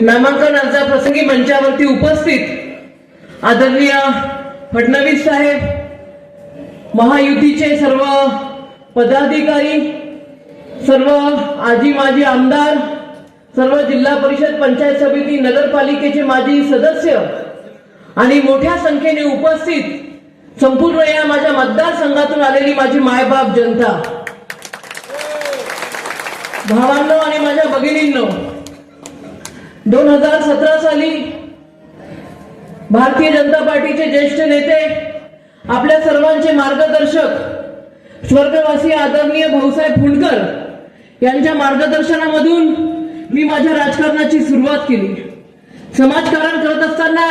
नामांकन अर्जाप्रसंगी मंचावरती उपस्थित आदरणीय फडणवीस साहेब, महायुतीचे सर्व पदाधिकारी, सर्व आजी माजी आमदार, सर्व जिल्हा परिषद, पंचायत समिती, नगरपालिकेचे माजी सदस्य आणि मोठ्या संख्येने उपस्थित संपूर्ण या माझ्या मतदारसंघातून आलेली माझी मायबाप जनता, भावांनो आणि माझ्या भगिनींनो, 2017 साली भारतीय जनता पार्टीचे ज्येष्ठ नेते, आपल्या सर्वांचे मार्गदर्शक स्वर्गवासी आदरणीय भाऊसाहेब फुंडकर यांच्या मार्गदर्शनामधून मी माझ्या राजकारणाची सुरुवात केली. समाजकारण करत असताना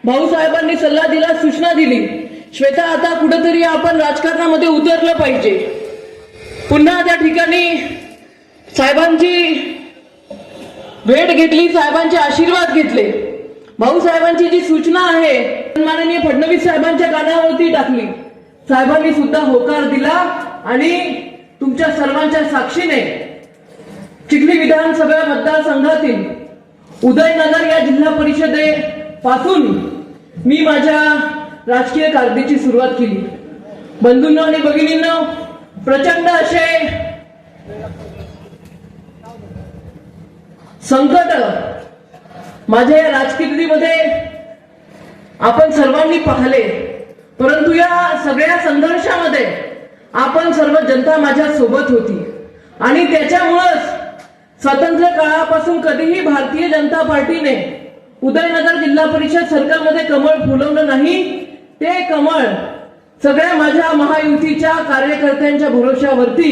भाऊसाहेबांनी सल्ला दिला, सूचना दिली, श्वेता आता कुठेतरी आपण राजकारणामध्ये उतरलं पाहिजे. पुन्हा त्या ठिकाणी साहेबांची भेट घेतली, साहेबांचे आशीर्वाद घेतले. भाऊसाहेबांची जी सूचना आहे माननीय फडणवीस साहेबांच्या कानावरती टाकली. साहेबांनी सुद्धा होकार दिला आणि तुमच्या सर्वांच्या साक्षीने चिखली विधानसभा मतदारसंघातील उदयनगर या जिल्हा परिषदेपासून मी माझ्या राजकीय कारकिर्दीची सुरुवात केली. बंधूंनो आणि भगिनींनो, प्रचंड असे संकट माझ्या या राजकीर्दीमध्ये आपण सर्वांनी पाहिले, परंतु या सगळ्या संघर्षामध्ये आपण सर्व जनता माझ्या सोबत होती आणि त्याच्यामुळेच स्वातंत्र्य काळापासून कधीही भारतीय जनता पार्टीने उदयनगर जिल्हा परिषद सर्कलमध्ये कमळ फुलवलं नाही. ते कमळ सगळ्या माझ्या महायुतीच्या कार्यकर्त्यांच्या भरोशावरती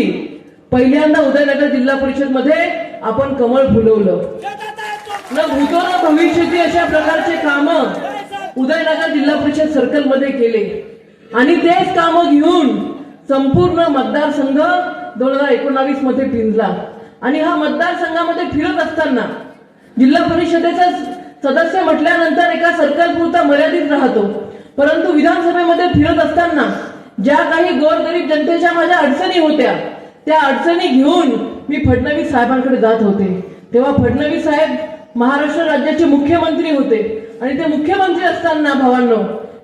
पहिल्यांदा उदयनगर जिल्हा परिषद मध्ये आपण कमळ फुलवलं. न भूतो न भविष्यती अशा प्रकारचे काम उदयनगर जिल्हा परिषद सर्कल मध्ये केले आणि तेच काम घेऊन संपूर्ण मतदारसंघ 2019 मध्ये फिरला. आणि हा मतदारसंघामध्ये फिरत असताना जिल्हा परिषदेचा सदस्य म्हटल्यानंतर एका सर्कल पुरता मर्यादित राहतो, परंतु विधानसभेमध्ये फिरत असताना ज्या काही गोरगरीब जनतेच्या माझ्या अडचणी होत्या त्या अडचणी घेऊन मी फडणवीस साहेबांकडे जात होते. तेव्हा फडणवीस साहेब महाराष्ट्र राज्याचे मुख्यमंत्री होते आणि ते मुख्यमंत्री असताना भावांनो,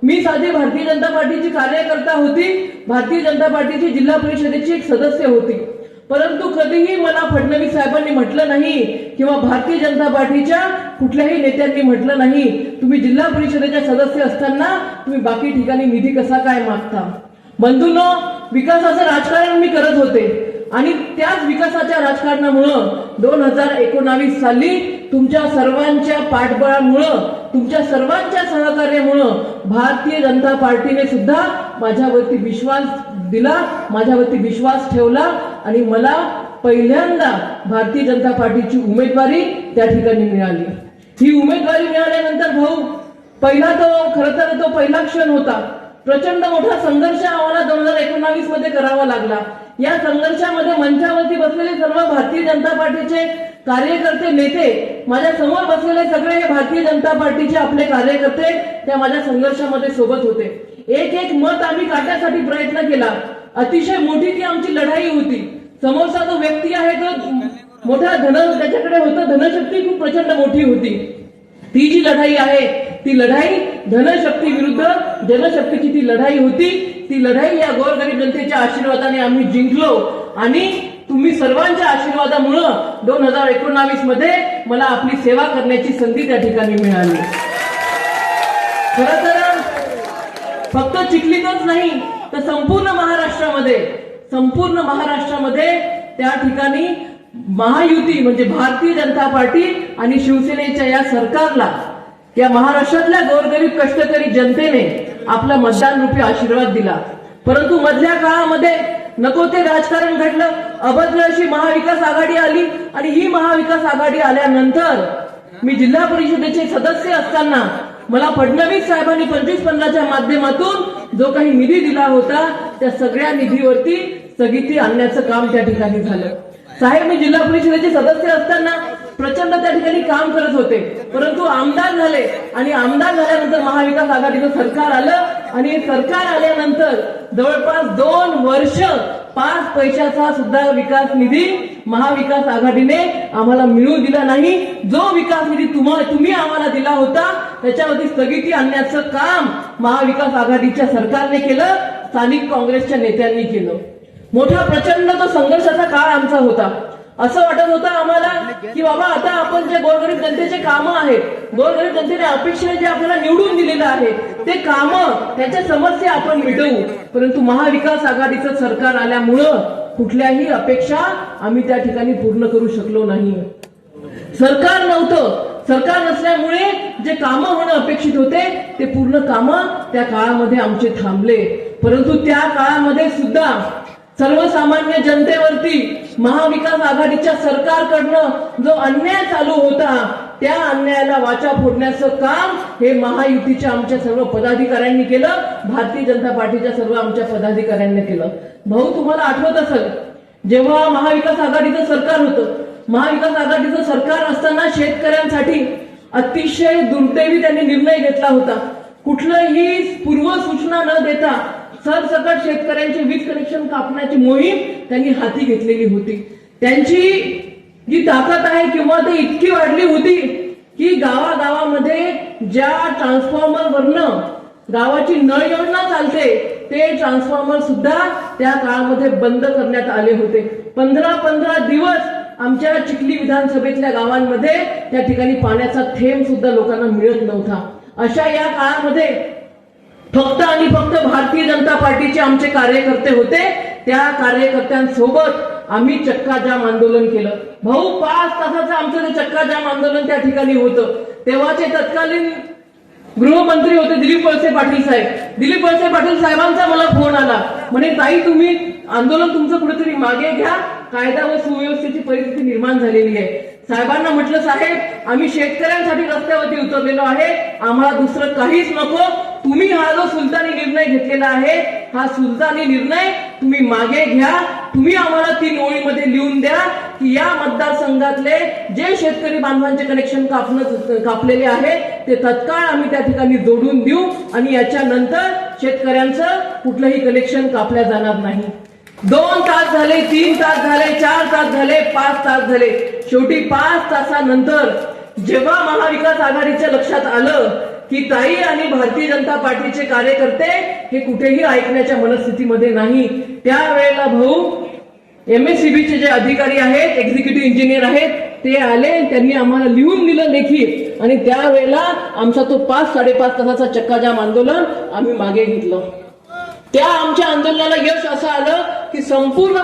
मी साधी भारतीय जनता पार्टीची कार्यकर्ता होती, भारतीय जनता पार्टीची जिल्हा परिषदेची एक सदस्य होती, परंतु कधीही मला फडणवीस साहेबांनी म्हटलं नाही किंवा भारतीय जनता पार्टीच्या कुठल्याही नेत्यांनी म्हटलं नाही, तुम्ही जिल्हा परिषदेच्या सदस्य असताना तुम्ही बाकी ठिकाणी निधी कसा काय मागता. बंधूंनो, विकासाचं राजकारण मी करत होते आणि त्याच विकासाच्या राजकारणामुळं 2019 साली तुमच्या सर्वांच्या पाठबळामुळं, तुमच्या सर्वांच्या सहकार्यामुळं भारतीय जनता पार्टीने सुद्धा माझ्यावरती विश्वास दिला, माझ्यावरती विश्वास ठेवला आणि मला पहिल्यांदा भारतीय जनता पार्टीची उमेदवारी त्या ठिकाणी मिळाली. ही उमेदवारी मिळाल्यानंतर भाऊ, खरं तो पहिला क्षण होता. प्रचंड मोठा संघर्ष आम्हाला 2019 मध्ये करावा लागला. या संघर्षामध्ये मंचावरती बसलेले सर्व भारतीय जनता पार्टीचे कार्यकर्ते, नेते, माझ्या समोर बसलेले सगळे हे भारतीय जनता पार्टीचे आपले कार्यकर्ते त्या माझ्या संघर्षामध्ये सोबत होते. एक एक मत आम्ही काढण्यासाठी प्रयत्न केला. अतिशय मोठी ती आमची लढाई होती. समोरचा जो व्यक्ती आहे तो मोठा त्याच्याकडे होतं, धनशक्ती खूप प्रचंड मोठी होती. ती जी लढाई आहे ती लढाई धनशक्ती विरुद्ध जनशक्तीची ती लढाई होती. ती लढाई या गोरगरीब जनतेच्या आशीर्वादाने आम्ही जिंकलो आणि तुम्ही सर्वांच्या आशीर्वादामुळं 2019 मध्ये मला आपली सेवा करण्याची संधी त्या ठिकाणी मिळाली. खरं तर फक्त चिखलीतच नाही तर संपूर्ण महाराष्ट्रामध्ये त्या ठिकाणी महायुती म्हणजे भारतीय जनता पार्टी आणि शिवसेनेच्या या सरकारला, या महाराष्ट्रातल्या गोरगरीब कष्टकरी जनतेने आपला मतदान रूपी आशीर्वाद दिला. परंतु मधल्या काळामध्ये नको ते राजकारण घडलं, अभद्र अशी महाविकास आघाडी आली आणि ही महाविकास आघाडी आल्यानंतर मी जिल्हा परिषदेचे सदस्य असताना मला फडणवीस साहेबांनी 25-15च्या माध्यमातून जो काही निधी दिला होता त्या सगळ्या निधीवरती स्थगिती आणण्याचं काम त्या ठिकाणी झालं. साहेब, मी जिल्हा परिषदेचे सदस्य असताना प्रचंड त्या ठिकाणी काम करत होते, परंतु आमदार झाले आणि आमदार झाल्यानंतर महाविकास आघाडीचं सरकार आलं आणि सरकार आल्यानंतर जवळपास 2 वर्ष 5 पैशाचा सुद्धा विकास निधी महाविकास आघाडीने आम्हाला मिळू दिला नाही. जो विकास निधी तुम्ही आम्हाला दिला होता त्याच्यावरती स्थगिती आणण्याचं काम महाविकास आघाडीच्या सरकारने केलं, स्थानिक काँग्रेसच्या नेत्यांनी केलं. मोठा प्रचंड तो संघर्षाचा काळ आमचा होता. असं वाटत होतं आम्हाला की बाबा आता आपण जे गोरगरीब जनतेचे कामं आहेत, गोरगरीब जनतेने अपेक्षेने जे आपल्याला निवडून दिलेलं आहे ते कामं, त्याच्या समस्या आपण मिटवू. परंतु महाविकास आघाडीचं सरकार आल्यामुळं कुठल्याही अपेक्षा आम्ही त्या ठिकाणी पूर्ण करू शकलो नाही. सरकार नव्हतं, सरकार नसल्यामुळे जे कामं होणं अपेक्षित होते ते पूर्ण कामं त्या काळामध्ये आमचे थांबले. परंतु त्या काळामध्ये सुद्धा सर्वसामान्य जनतेवरती महाविकास आघाडीच्या सरकारकडनं जो अन्याय चालू होता त्या अन्यायाला वाचा फोडण्याचं काम हे महायुतीच्या आमच्या सर्व पदाधिकाऱ्यांनी केलं, भारतीय जनता पार्टीच्या सर्व आमच्या पदाधिकाऱ्यांनी केलं. भाऊ, तुम्हाला आठवत असेल जेव्हा महाविकास आघाडीचं सरकार होतं, महाविकास आघाडीचं सरकार असताना शेतकऱ्यांसाठी अतिशय दुर्दैवी त्यांनी निर्णय घेतला होता. कुठलंही पूर्वसूचना न देता सरसकट शेतकऱ्यांचे वीज कनेक्शन कापण्याची मोहीम त्यांनी हाती घेतलेली होती. त्यांची जी ताकद आहे किंवा ते इतकी वाढली होती की गावागावामध्ये ज्या ट्रान्सफॉर्मरवरनं गावाची नळ योजना चालते ते ट्रान्सफॉर्मर सुद्धा त्या काळामध्ये बंद करण्यात आले होते. 15 दिवस आमच्या चिखली विधानसभेतल्या गावांमध्ये त्या ठिकाणी पाण्याचा थेंब सुद्धा लोकांना मिळत नव्हता. अशा या काळामध्ये फक्त आणि फक्त भारतीय जनता पार्टीचे आमचे कार्यकर्ते होते. त्या कार्यकर्त्यांसोबत आम्ही चक्का जाम आंदोलन केलं. भाऊ, 5 तासाचं आमचं ते चक्का जाम आंदोलन त्या ठिकाणी होतं. तेव्हाचे तत्कालीन गृहमंत्री होते दिलीप वळसे पाटील साहेब. दिलीप वळसे पाटील साहेबांचा मला फोन आला, म्हणे ताई तुम्ही आंदोलन तुमचं कुठेतरी मागे घ्या, कायदा व सुव्यवस्थेची परिस्थिती निर्माण झालेली आहे. साहेबांना म्हटलं साहेब आम्ही शेतकऱ्यांसाठी रस्त्यावरती उतरलेलो आहे, आम्हाला दुसरं काहीच नको. तुम्ही हा जो सुलतानी निर्णय घेतलेला आहे हा सुलतानी निर्णय तुम्ही मागे घ्या. तुम्ही आम्हाला 3 ओळीमध्ये लिहून द्या की या मतदारसंघातले जे शेतकरी बांधवांचे कनेक्शन कापलेले आहे ते तत्काळ आम्ही त्या ठिकाणी जोडून देऊ आणि याच्यानंतर शेतकऱ्यांचं कुठलंही कनेक्शन कापल्या जाणार नाही. 2 तास झाले, 3 तास झाले, 4 तास झाले, 5 तास झाले. शेवटी 5 तासानंतर जेव्हा महाविकास आघाडीच्या लक्षात आलं की ताई आणि भारतीय जनता पार्टीचे कार्यकर्ते हे कुठेही ऐकण्याच्या मनस्थितीमध्ये नाही, त्यावेळेला भाऊ MSEBचे जे अधिकारी आहेत, एक्झिक्युटिव्ह इंजिनियर आहेत, ते आले, त्यांनी आम्हाला लिहून दिलं लेखी आणि त्यावेळेला आमचा तो 5-5.5 तासाचा चक्का जाम आंदोलन आम्ही मागे घेतलं. त्या आमच्या आंदोलनाला यश असं आलं की संपूर्ण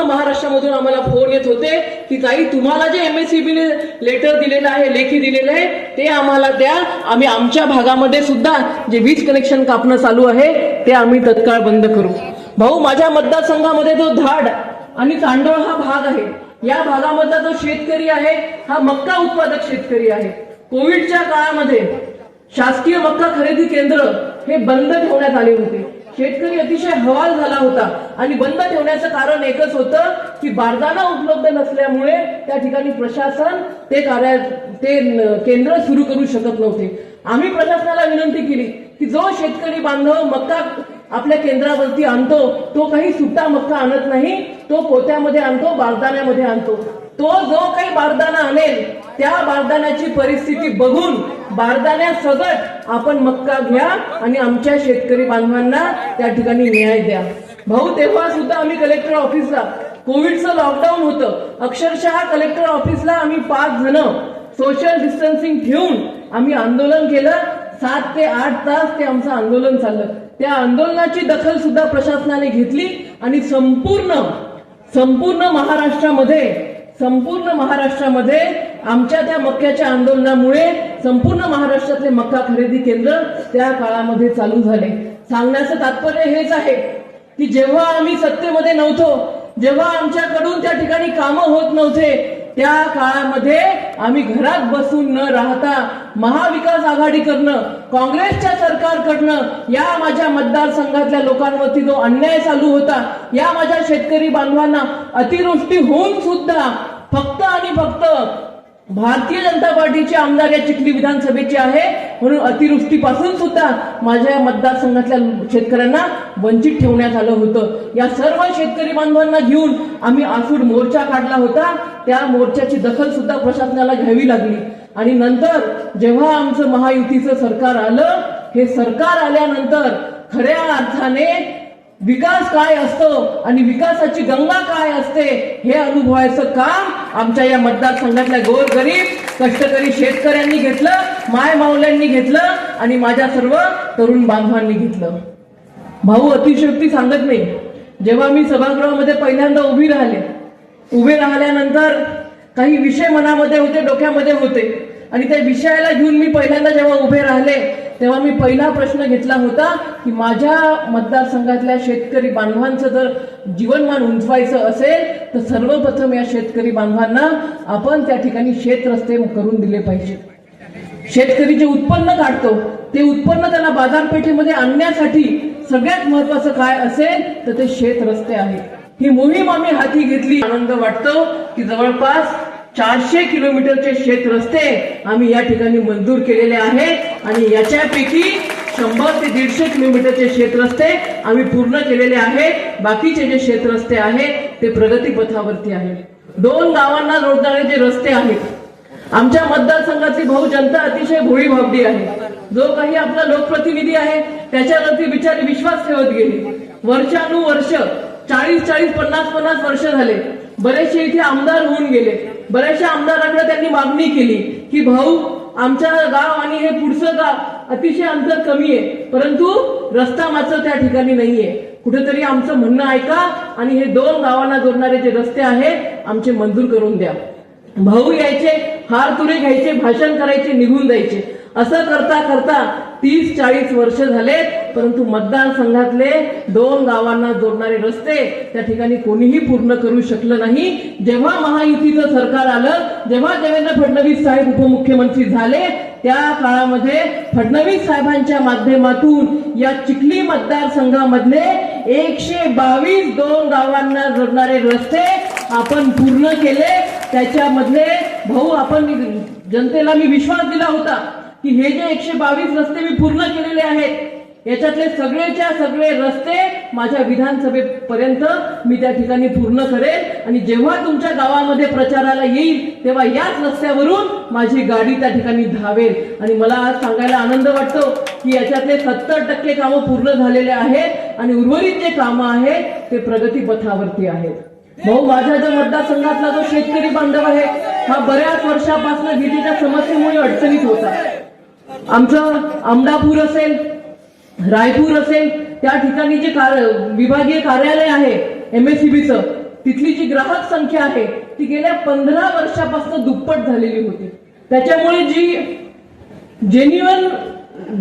महाराष्ट्रामधून आम्हाला फोन येत होते की ताई तुम्हाला जे MSEBने लेटर दिलेलं आहे, लेखी दिलेलं आहे ते आम्हाला द्या, आम्ही आमच्या भागामध्ये सुद्धा जे वीज कनेक्शन कापणं चालू आहे ते आम्ही तत्काळ बंद करू. भाऊ, माझ्या मतदारसंघामध्ये जो धाड आणि चांडोळ हा भाग आहे, या भागामधला जो शेतकरी आहे हा मक्का उत्पादक शेतकरी आहे. कोविडच्या काळामध्ये शासकीय मक्का खरेदी केंद्र हे बंद ठेवण्यात आले होते. शेतकरी अतिशय हवाल झाला होता आणि बंद ठेवण्याचं कारण एकच होतं की बारदाना उपलब्ध नसल्यामुळे त्या ठिकाणी प्रशासन ते केंद्र सुरू करू शकत नव्हते. आम्ही प्रशासनाला विनंती केली की जो शेतकरी बांधव मक्का आपल्या केंद्रावरती आणतो तो काही सुट्टा मक्का आणत नाही, तो पोत्यामध्ये आणतो, बारदाण्यामध्ये आणतो. तो जो काही बारदाना आणेल त्या बारदाण्याची परिस्थिती बघून बारदाण्यासकट आपण मक्का घ्या आणि आमच्या शेतकरी बांधवांना त्या ठिकाणी न्याय द्या. भाऊ, तेव्हा सुद्धा आम्ही कलेक्टर ऑफिसला, कोविडचं लॉकडाऊन होतं, अक्षरशः कलेक्टर ऑफिसला आम्ही 5 जण सोशल डिस्टन्सिंग ठेवून आम्ही आंदोलन केलं. 7 ते 8 तास ते आमचं आंदोलन चाललं. त्या आंदोलनाची दखल सुद्धा प्रशासनाने घेतली आणि संपूर्ण महाराष्ट्रामध्ये आमच्या त्या मक्याच्या आंदोलनामुळे संपूर्ण महाराष्ट्रातले मक्का खरेदी केंद्र त्या काळामध्ये चालू झाले. सांगण्याचं तात्पर्य हेच आहे की जेव्हा आम्ही सत्तेमध्ये नव्हतो, जेव्हा आमच्याकडून त्या ठिकाणी कामं होत नव्हते, त्या काळामध्ये आम्ही घरात बसून न राहता महाविकास आघाडीकडनं, काँग्रेसच्या सरकारकडनं या माझ्या मतदारसंघातल्या लोकांवरती जो अन्याय चालू होता, या माझ्या शेतकरी बांधवांना अतिवृष्टी होऊन सुद्धा फक्त आणि फक्त भारतीय जनता पार्टीचे आमदार या चिखली विधानसभेचे आहे, म्हणून अतिवृष्टीपासून सुद्धा माझ्या मतदारसंघातल्या शेतकऱ्यांना वंचित ठेवण्यात आलं होतं. या सर्व शेतकरी बांधवांना घेऊन आम्ही आसूड मोर्चा काढला होता. त्या मोर्चाची दखल सुद्धा प्रशासनाला घ्यावी लागली आणि नंतर जेव्हा आमचं महायुतीचं सरकार आलं, हे सरकार आल्यानंतर खऱ्या अर्थाने विकास काय असतो आणि विकासाची गंगा काय असते हे अनुभवायचं काम आमच्या या मतदारसंघातल्या गोरगरीब कष्टकरी शेतकऱ्यांनी घेतलं, माय माऊल्यांनी घेतलं आणि माझ्या सर्व तरुण बांधवांनी घेतलं. भाऊ अतिशयोक्ती सांगत नाही. जेव्हा मी सभागृहामध्ये पहिल्यांदा उभे राहिल्यानंतर काही विषय मनामध्ये होते, डोक्यामध्ये होते आणि त्या विषयाला घेऊन मी पहिल्यांदा जेव्हा उभे राहिले तेव्हा मी पहिला प्रश्न घेतला होता की माझ्या मतदारसंघातल्या शेतकरी बांधवांचं जर जीवनमान उंचवायचं असेल तर सर्वप्रथम या शेतकरी बांधवांना आपण त्या ठिकाणी शेत रस्ते करून दिले पाहिजे. शेतकरी जे उत्पन्न काढतो ते उत्पन्न त्याला बाजारपेठेमध्ये आणण्यासाठी सगळ्यात महत्वाचं काय असेल तर ते शेत रस्ते आहे. ही मोहीम आम्ही हाती घेतली. आनंद वाटतो की जवळपास 400 किलोमीटरचे शेत रस्ते आम्ही या ठिकाणी मंजूर केलेले आहेत आणि याच्यापैकी 100 ते 150 किलोमीटरचे शेत रस्ते आम्ही पूर्ण केलेले आहेत. बाकीचे जे शेत रस्ते आहेत ते प्रगतीपथावरती आहेत. 2 गावांना जोडणारे जे रस्ते आहेत, आमच्या मतदारसंघातली भाऊ जनता अतिशय भोळी भाबडी आहे. जो काही आपला लोकप्रतिनिधी आहे त्याच्यावरती बिचारी विश्वास ठेवत गेली. वर्षानुवर्ष 40-50 वर्ष झाले. बरेचसे इथे आमदार होऊन गेले. बऱ्याचशा आमदारांकडे त्यांनी मागणी केली की भाऊ आमच्या गाव आणि हे पुढचं गाव अतिशय अंतर कमी आहे, परंतु रस्ता मात्र त्या ठिकाणी नाहीये. कुठेतरी आमचं म्हणणं ऐका आणि हे 2 गावांना जोडणारे जे रस्ते आहेत आमचे मंजूर करून द्या. भाऊ यायचे, हार तुरे घ्यायचे, भाषण करायचे, निघून जायचे. असं करता करता 30-40 वर्ष झालेत, परंतु मतदारसंघातले 2 गावांना जोडणारे रस्ते त्या ठिकाणी कोणीही पूर्ण करू शकलं नाही. जेव्हा महायुतीचं सरकार आलं, जेव्हा देवेंद्र फडणवीस साहेब उपमुख्यमंत्री झाले, त्या काळामध्ये फडणवीस साहेबांच्या माध्यमातून या चिखली मतदारसंघामधले 122 2 गावांना जोडणारे रस्ते आपण पूर्ण केले. त्याच्यामधले भाऊ आपण जनतेला मी विश्वास दिला होता की हे जे 122 रस्ते मी पूर्ण केलेले आहेत याच्यातले सगळेच्या सगळे रस्ते माझ्या विधानसभेपर्यंत मी त्या ठिकाणी पूर्ण करेन आणि जेव्हा तुमच्या गावामध्ये प्रचाराला येईल तेव्हा याच रस्त्यावरून माझी गाडी त्या ठिकाणी धावेल. आणि मला आज सांगायला आनंद वाटतो की याच्यातले 70% कामं पूर्ण झालेले आहेत आणि उर्वरित जे कामं आहेत ते प्रगतीपथावरती आहेत. भाऊ माझ्या जो मतदारसंघातला जो शेतकरी बांधव आहे हा बऱ्याच वर्षापासून विजेच्या समस्येमुळे अडचणीत होता. आमचं अमदापूर असेल, रायपूर असेल, त्या ठिकाणी जे विभागीय कार्यालय आहे MSEBचं, तिथली जी ग्राहक संख्या आहे ती गेल्या 15 वर्षापासून दुप्पट झालेली होती. त्याच्यामुळे जी जेन्युइन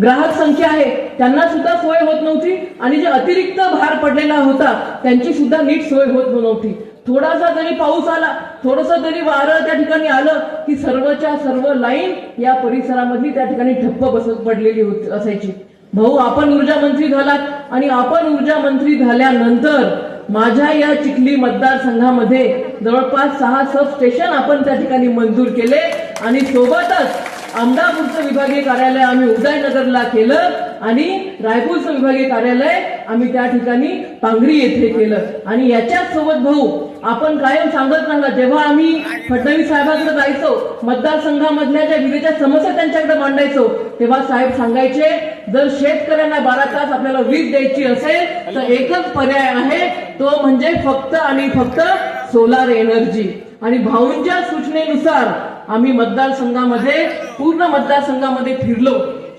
ग्राहक संख्या आहे त्यांना सुद्धा सोय होत नव्हती आणि जे अतिरिक्त भार पडलेला होता त्यांची सुद्धा नीट सोय होत नव्हती. थोडासा जरी पाऊस आला, थोडंसं जरी वारं त्या ठिकाणी आलं की सर्वच्या सर्व लाईन या परिसरामधली त्या ठिकाणी ठप्प पडलेली असायची. भाऊ आपण ऊर्जा मंत्री झालात आणि आपण ऊर्जा मंत्री झाल्यानंतर माझ्या या चिखली मतदारसंघामध्ये जवळपास 6 सब स्टेशन आपण त्या ठिकाणी मंजूर केले आणि सोबतच अमदापूरचं विभागीय कार्यालय आम्ही उदयनगरला केलं आणि रायपूरचं विभागीय कार्यालय आम्ही त्या ठिकाणी पांगरी येथे केलं. आणि याच्याच सोबत भाऊ आपण कायम सांगत राहिला, जेव्हा आम्ही फडणवीस साहेबांकडे जायचो, मतदारसंघामधल्या ज्या विजेच्या समस्या त्यांच्याकडे मांडायचो, तेव्हा साहेब सांगायचे जर शेतकऱ्यांना 12 तास आपल्याला वीज द्यायची असेल तर एकच पर्याय आहे, तो म्हणजे फक्त आणि फक्त सोलार एनर्जी. आणि भाऊंच्या सूचनेनुसार आम्ही मतदारसंघामध्ये पूर्ण मतदारसंघामध्ये फिरलो,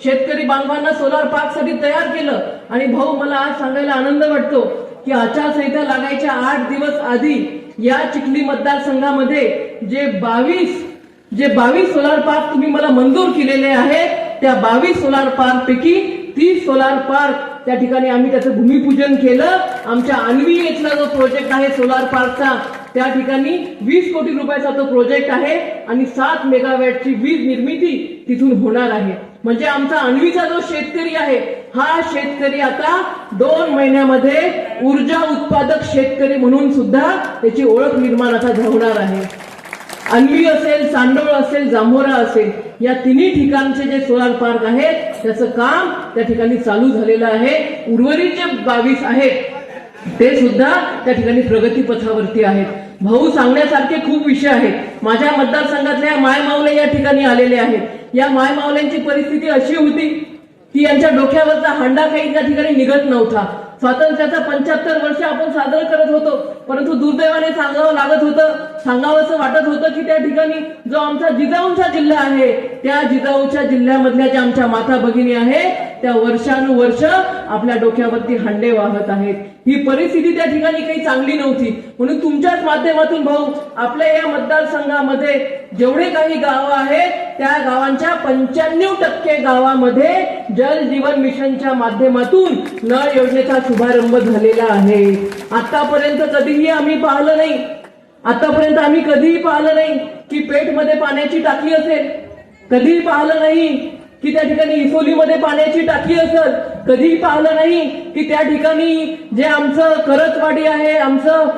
शेतकरी बांधवांना सोलार पार्कसाठी तयार केलं. आणि भाऊ मला आज सांगायला आनंद वाटतो की आचारसंहिता लागायच्या 8 दिवस आधी या चिखली मतदारसंघामध्ये जे 22 सोलार पार्क तुम्ही मला मंजूर केलेले आहेत, त्या 22 सोलार पार्क पैकी 30 सोलार पार्क त्या ठिकाणी आम्ही त्याचं भूमिपूजन केलं. आमच्या अन्वी इथला जो प्रोजेक्ट आहे सोलार पार्कचा, त्या ठिकाणी 20 कोटी रुपयाचा तो प्रोजेक्ट आहे आणि 7 मेगावॅटची वीज निर्मिती तिथून होणार आहे. म्हणजे आमचा अन्वीचा जो शेतकरी आहे हा शेतकरी आता 2 महिन्यामध्ये ऊर्जा उत्पादक शेतकरी म्हणून सुद्धा त्याची ओळख निर्माण आता होणार आहे. अन्वी असेल, चांडोळ असेल, जांभोरा असेल, या तिन्ही ठिकाणचे जे सोलार पार्क आहेत त्याचं काम त्या ठिकाणी चालू झालेलं आहे. उर्वरित जे 22 आहेत ते सुद्धा त्या ठिकाणी प्रगतीपथावरती आहेत. भाऊ, सांगण्यासारखे खूप विषय आहेत. माझ्या मतदारसंघातल्या मायमावले या ठिकाणी आलेले आहेत. या मायमावल्यांची परिस्थिती अशी होती की यांच्या डोक्यावरचा हांडा काही त्या ठिकाणी निघत नव्हता. स्वातंत्र्याचा 75 वर्ष आपण साजरं करत होतो, परंतु दुर्दैवाने सांगावं लागत होतं, सांगावंसं वाटत होतं की त्या ठिकाणी जो आमचा जिजाऊंचा जिल्हा आहे त्या जिजाऊच्या जिल्ह्यामधल्या ज्या आमच्या माता भगिनी आहेत त्या वर्षानुवर्ष आपल्या डोक्यावरती हांडे वाहत आहेत. ही परिस्थिती त्या ठिकाणी काही चांगली नव्हती. म्हणून तुमच्याच माध्यमातून भाऊ, आपल्या या मतदारसंघामध्ये जेवढे काही गावं आहेत त्या गावांच्या 95% गावामध्ये जल जीवन मिशनच्या माध्यमातून नळ योजनेचा शुभारंभ झालेला आहे. आतापर्यंत कधीही आम्ही पाहिलं नाही, आतापर्यंत आम्ही कधीही पाहिलं नाही की पेठमध्ये पाण्याची टाकी असेल, कधीही पाहिलं नाही की त्या ठिकाणी इसोलीमध्ये पाण्याची टाकी असेल, कधीही पाहिलं नाही की त्या ठिकाणी जे आमचं करतवाडी आहे, आमचं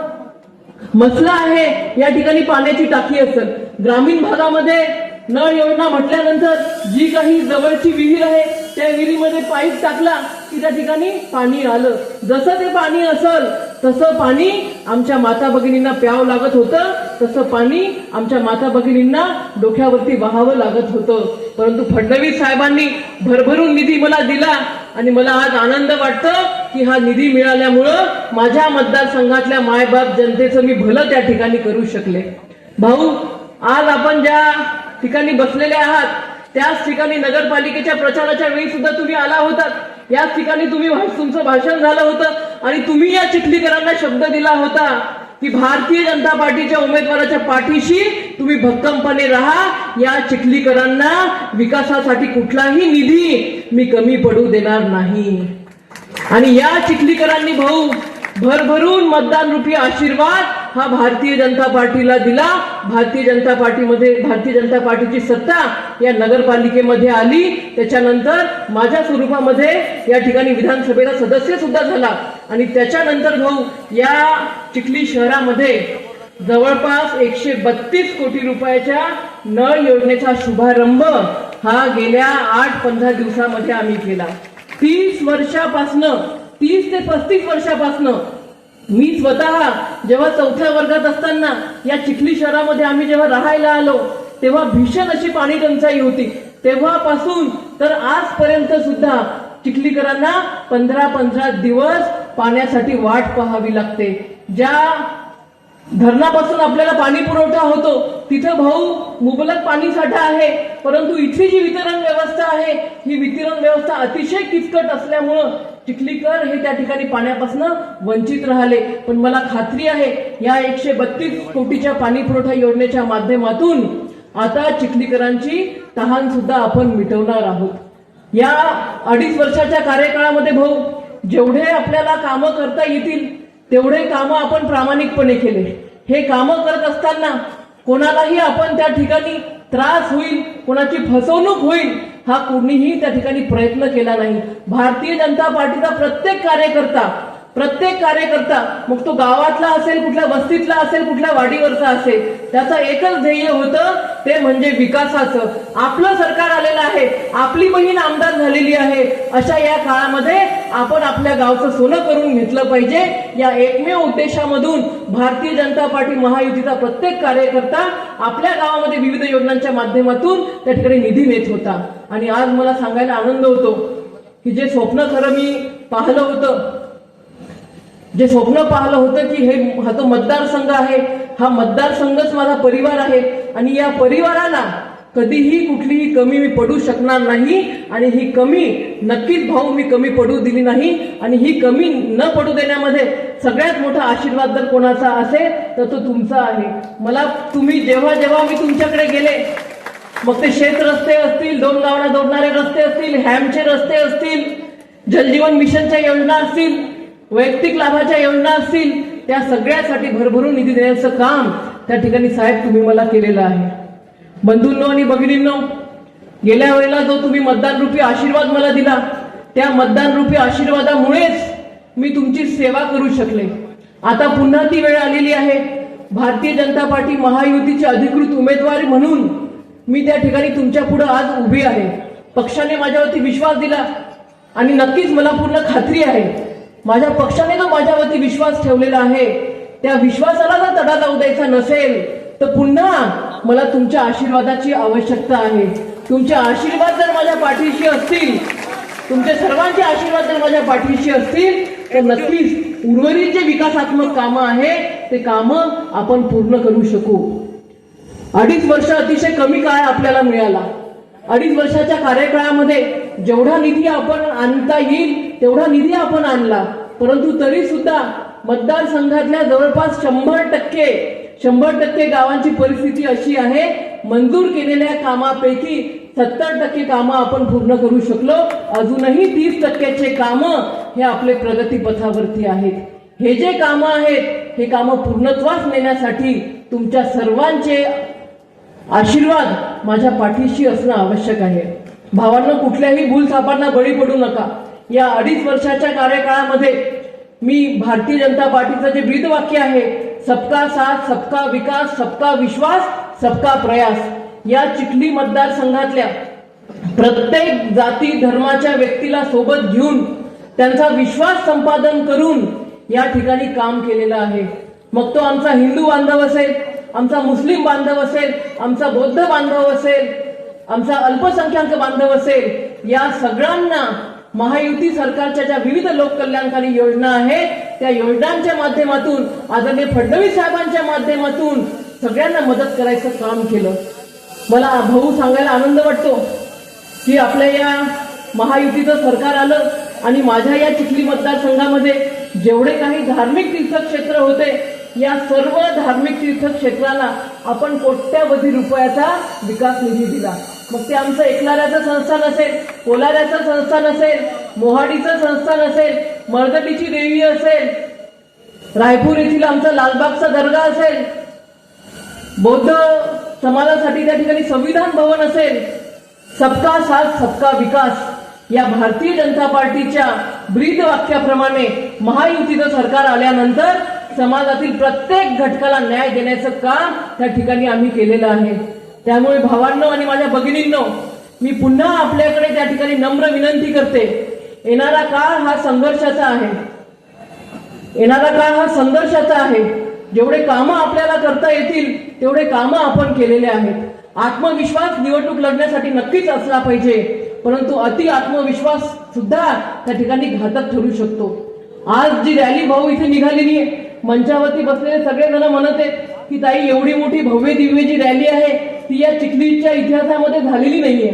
मसला आहे, या ठिकाणी पाण्याची टाकी असेल. ग्रामीण भागामध्ये नळ योजना म्हटल्यानंतर जी काही जवळची विहीर आहे त्या विहिरीमध्ये पाईप टाकला की त्या ठिकाणी पाणी आलं. जसं ते पाणी असेल तसं पाणी आमच्या माता भगिनींना प्यावं लागत होतं, तसं पाणी आमच्या माता भगिनींना डोक्यावरती वाहावं लागत होतं. परंतु फडणवीस साहेबांनी भरभरून निधी मला दिला आणि मला आज आनंद वाटतं की हा निधी मिळाल्यामुळं माझ्या मतदारसंघातल्या मायबाप जनतेचं मी भलं त्या ठिकाणी करू शकले. भाऊ, आज आपण ज्या ठिकाणी बसलेले आहात त्याच ठिकाणी नगरपालिकेच्या प्रचाराच्या वेळी सुद्धा तुम्ही आला होतात. याच ठिकाणी तुमचं भाषण झालं होतं आणि तुम्ही या चिखलीकरांना शब्द दिला होता की भारतीय जनता पार्टीच्या उमेदवाराच्या पाठीशी तुम्ही भक्कमपणे राहा. या चिखलीकरांना विकासासाठी कुठलाही निधी मी कमी पडू देणार नाही. आणि या चिखलीकरांनी भाऊ भरभरून मतदान रूपी आशीर्वाद हा भारतीय जनता पार्टीला दिला. भारतीय जनता पार्टीची सत्ता या नगरपालिकेमध्ये आली. त्याच्यानंतर माझ्या स्वरूपामध्ये या ठिकाणी विधानसभेचा सदस्य सुद्धा झाला आणि त्याच्यानंतर भाऊ या चिखली शहरामध्ये जवळपास 132 कोटी रुपयाच्या नळ योजनेचा शुभारंभ हा गेल्या 8-15 दिवसामध्ये आम्ही केला. 30 ते 35 वर्षापासनं मी स्वतः जेव्हा 4थ्या वर्गात असताना या चिखली शहरामध्ये आम्ही जेव्हा राहायला आलो तेव्हा भीषण अशी पाणी टंचाई होती. तेव्हापासून तर आजपर्यंत सुद्धा चिखलीकरांना 15-15 दिवस पाण्यासाठी वाट पाहावी लागते. ज्या धरणापासून आपल्याला पाणी पुरवठा होतो तिथं भाऊ मुबलक पाणी साठा आहे, परंतु इथली जी वितरण व्यवस्था आहे ही वितरण व्यवस्था अतिशय किचकट असल्यामुळं चिखलीकर हे त्या ठिकाणी पाण्यापासून वंचित राहिले. पण मला खात्री आहे या 132 कोटीच्या पाणी पुरवठा योजनेच्या माध्यमातून आता चिखलीकरांची तहान सुद्धा आपण मिटवणार आहोत. या 2.5 वर्षाच्या कार्यकाळामध्ये भाऊ जेवढे आपल्याला कामं करता येतील तेवढे कामं आपण प्रामाणिकपणे केले. हे कामं करत असताना कोणालाही आपण त्या ठिकाणी त्रास होईल, कोणाची फसवणूक होईल हा कोणीही त्या ठिकाणी प्रयत्न केला नाही. भारतीय जनता पार्टीचा प्रत्येक कार्यकर्ता मग तो गावातला असेल, कुठल्या वस्तीतला असेल, कुठल्या वाडीवरचा असेल, त्याचं एकच ध्येय होतं ते म्हणजे विकासाचं. आपलं सरकार आलेलं आहे, आपली बहीण आमदार झालेली आहे, अशा या काळामध्ये आपण आपल्या गावचं सोनं करून घेतलं पाहिजे. या एकमेव उद्देशामधून भारतीय जनता पार्टी महायुतीचा प्रत्येक कार्यकर्ता आपल्या गावामध्ये विविध योजनांच्या माध्यमातून त्या ठिकाणी निधी नेत होता. आणि आज मला सांगायला आनंद होतो की जे स्वप्न खरं मी पाहिलं होतं की हा तो मतदारसंघ आहे, हा मतदारसंघच माझा परिवार आहे आणि या परिवाराला कधीही कुठलीही कमी मी पडू शकणार नाही. आणि ही कमी नक्कीच भाऊ मी कमी पडू दिली नाही. आणि ही कमी न पडू देण्यामध्ये सगळ्यात मोठा आशीर्वाद जर कोणाचा असेल तर तो तुमचा आहे. मला तुम्ही जेव्हा मी तुमच्याकडे गेले, मग ते शेत रस्ते असतील, 2 गावांना जोडणारे रस्ते असतील, हॅमचे रस्ते असतील, जलजीवन मिशनच्या योजना असतील, वैयक्तिक लाभाच्या योजना असतील, त्या सगळ्यासाठी भरभरून निधी देण्याचं काम त्या ठिकाणी साहेब तुम्ही मला केलेलं आहे. बंधूंनो आणि भगिनींनो, गेल्या वेळेला जो तुम्ही मतदान रूपी आशीर्वाद मला दिला त्या मतदान रूपी आशीर्वादामुळेच मी तुमची सेवा करू शकले. आता पुन्हा ती वेळ आलेली आहे. भारतीय जनता पार्टी महायुतीची अधिकृत उमेदवार म्हणून मी त्या ठिकाणी तुमच्या पुढे आज उभी आहे. पक्षाने माझ्यावरती विश्वास दिला आणि नक्कीच मला पूर्ण खात्री आहे माझ्या पक्षाने जो माझ्यावरती विश्वास ठेवलेला आहे त्या विश्वासाला जर तडा जाऊ द्यायचा नसेल तर पुन्हा मला तुमच्या आशीर्वादाची आवश्यकता आहे. तुमचे आशीर्वाद जर माझ्या पाठीशी असतील, तुमचे सर्वांचे आशीर्वाद जर माझ्या पाठीशी असतील तर नक्कीच उर्वरित जे विकासात्मक कामं आहे ते कामं आपण पूर्ण करू शकू. 2.5 वर्ष अतिशय कमी काळ आपल्याला मिळाला. 2.5 वर्षाच्या कार्यकाळामध्ये जेवढा निधी आपण आणता येईल तेवढा निधी आपण आणला, परंतु तरी सुद्धा मतदारसंघातल्या जवळपास 100% गावांची परिस्थिती अशी आहे, मंजूर केलेल्या कामापैकी 70% कामं आपण पूर्ण करू शकलो. अजूनही 30% कामं हे आपले प्रगतीपथावरती आहेत. हे जे कामं आहेत हे कामं पूर्णत्वास नेण्यासाठी तुमच्या सर्वांचे आशीर्वाद माझ्या पाठीशी असणं आवश्यक आहे. भावांनो, कुठल्याही भूलथापांना बळी पडू नका. या 2.5 वर्षाच्या कार्यकाळामध्ये मी भारतीय जनता पार्टीचं जे ब्रीदवाक्य आहे, सबका साथ, सबका विकास, सबका विश्वास, सबका प्रयास, या चिखली मतदारसंघातल्या प्रत्येक जाती धर्माच्या व्यक्तीला सोबत घेऊन त्यांचा विश्वास संपादन करून या ठिकाणी काम केलेलं आहे. मग तो आमचा हिंदू बांधव असेल, आमचा मुस्लिम बांधव असेल, आमचा बौद्ध बांधव असेल, आमचा अल्पसंख्याक बांधव असेल, या सगळ्यांना महायुती सरकारच्या ज्या विविध लोककल्याणकारी योजना आहेत त्या योजनांच्या माध्यमातून, आदरणीय फडणवीस साहेबांच्या माध्यमातून सगळ्यांना मदत करायचं काम केलं. मला भाऊ सांगायला आनंद वाटतो की आपल्या या महायुतीचं सरकार आलं आणि माझ्या या चिखली मतदारसंघामध्ये जेवढे काही धार्मिक तीर्थक्षेत्र होते या सर्व धार्मिक तीर्थक्षेत्राला आपण कोट्यावधी रुपयाचा विकास निधी दिला. मग ते आमचं एकलाऱ्याचं संस्थान असेल, कोलाऱ्याचं संस्थान असेल, मोहाडीचं संस्थान असेल, मर्दटीची देवी असेल, रायपूर येथील आमचा लालबागचा दर्गा असेल, बौद्ध समाजासाठी त्या ठिकाणी संविधान भवन असेल, सबका साथ सबका विकास या भारतीय जनता पार्टीच्या ब्रीदवाक्याप्रमाणे महायुतीचं सरकार आल्यानंतर समाजातील प्रत्येक घटकाला न्याय देण्याचं काम त्या ठिकाणी आम्ही केलेलं आहे. त्यामुळे भावांनो आणि माझ्या भगिनींनो, मी पुन्हा आपल्याकडे त्या ठिकाणी नम्र विनंती करते, येणारा काळ हा संघर्षाचा आहे. येणारा काळ हा संघर्षाचा आहे. जेवढे कामं आपल्याला करता येतील तेवढे कामं आपण केलेले आहेत. आत्मविश्वास निवडणूक लढण्यासाठी नक्कीच असला पाहिजे, परंतु अति आत्मविश्वास सुद्धा त्या ठिकाणी घातक ठरू शकतो. आज जी रॅली भाऊ इथे निघालेली आहे, मंचावरती बसलेले सगळेजण म्हणत आहेत की ताई एवढी मोठी भव्य दिव्य जी रॅली आहे ती या चिखलीच्या इतिहासामध्ये झालेली नाहीये.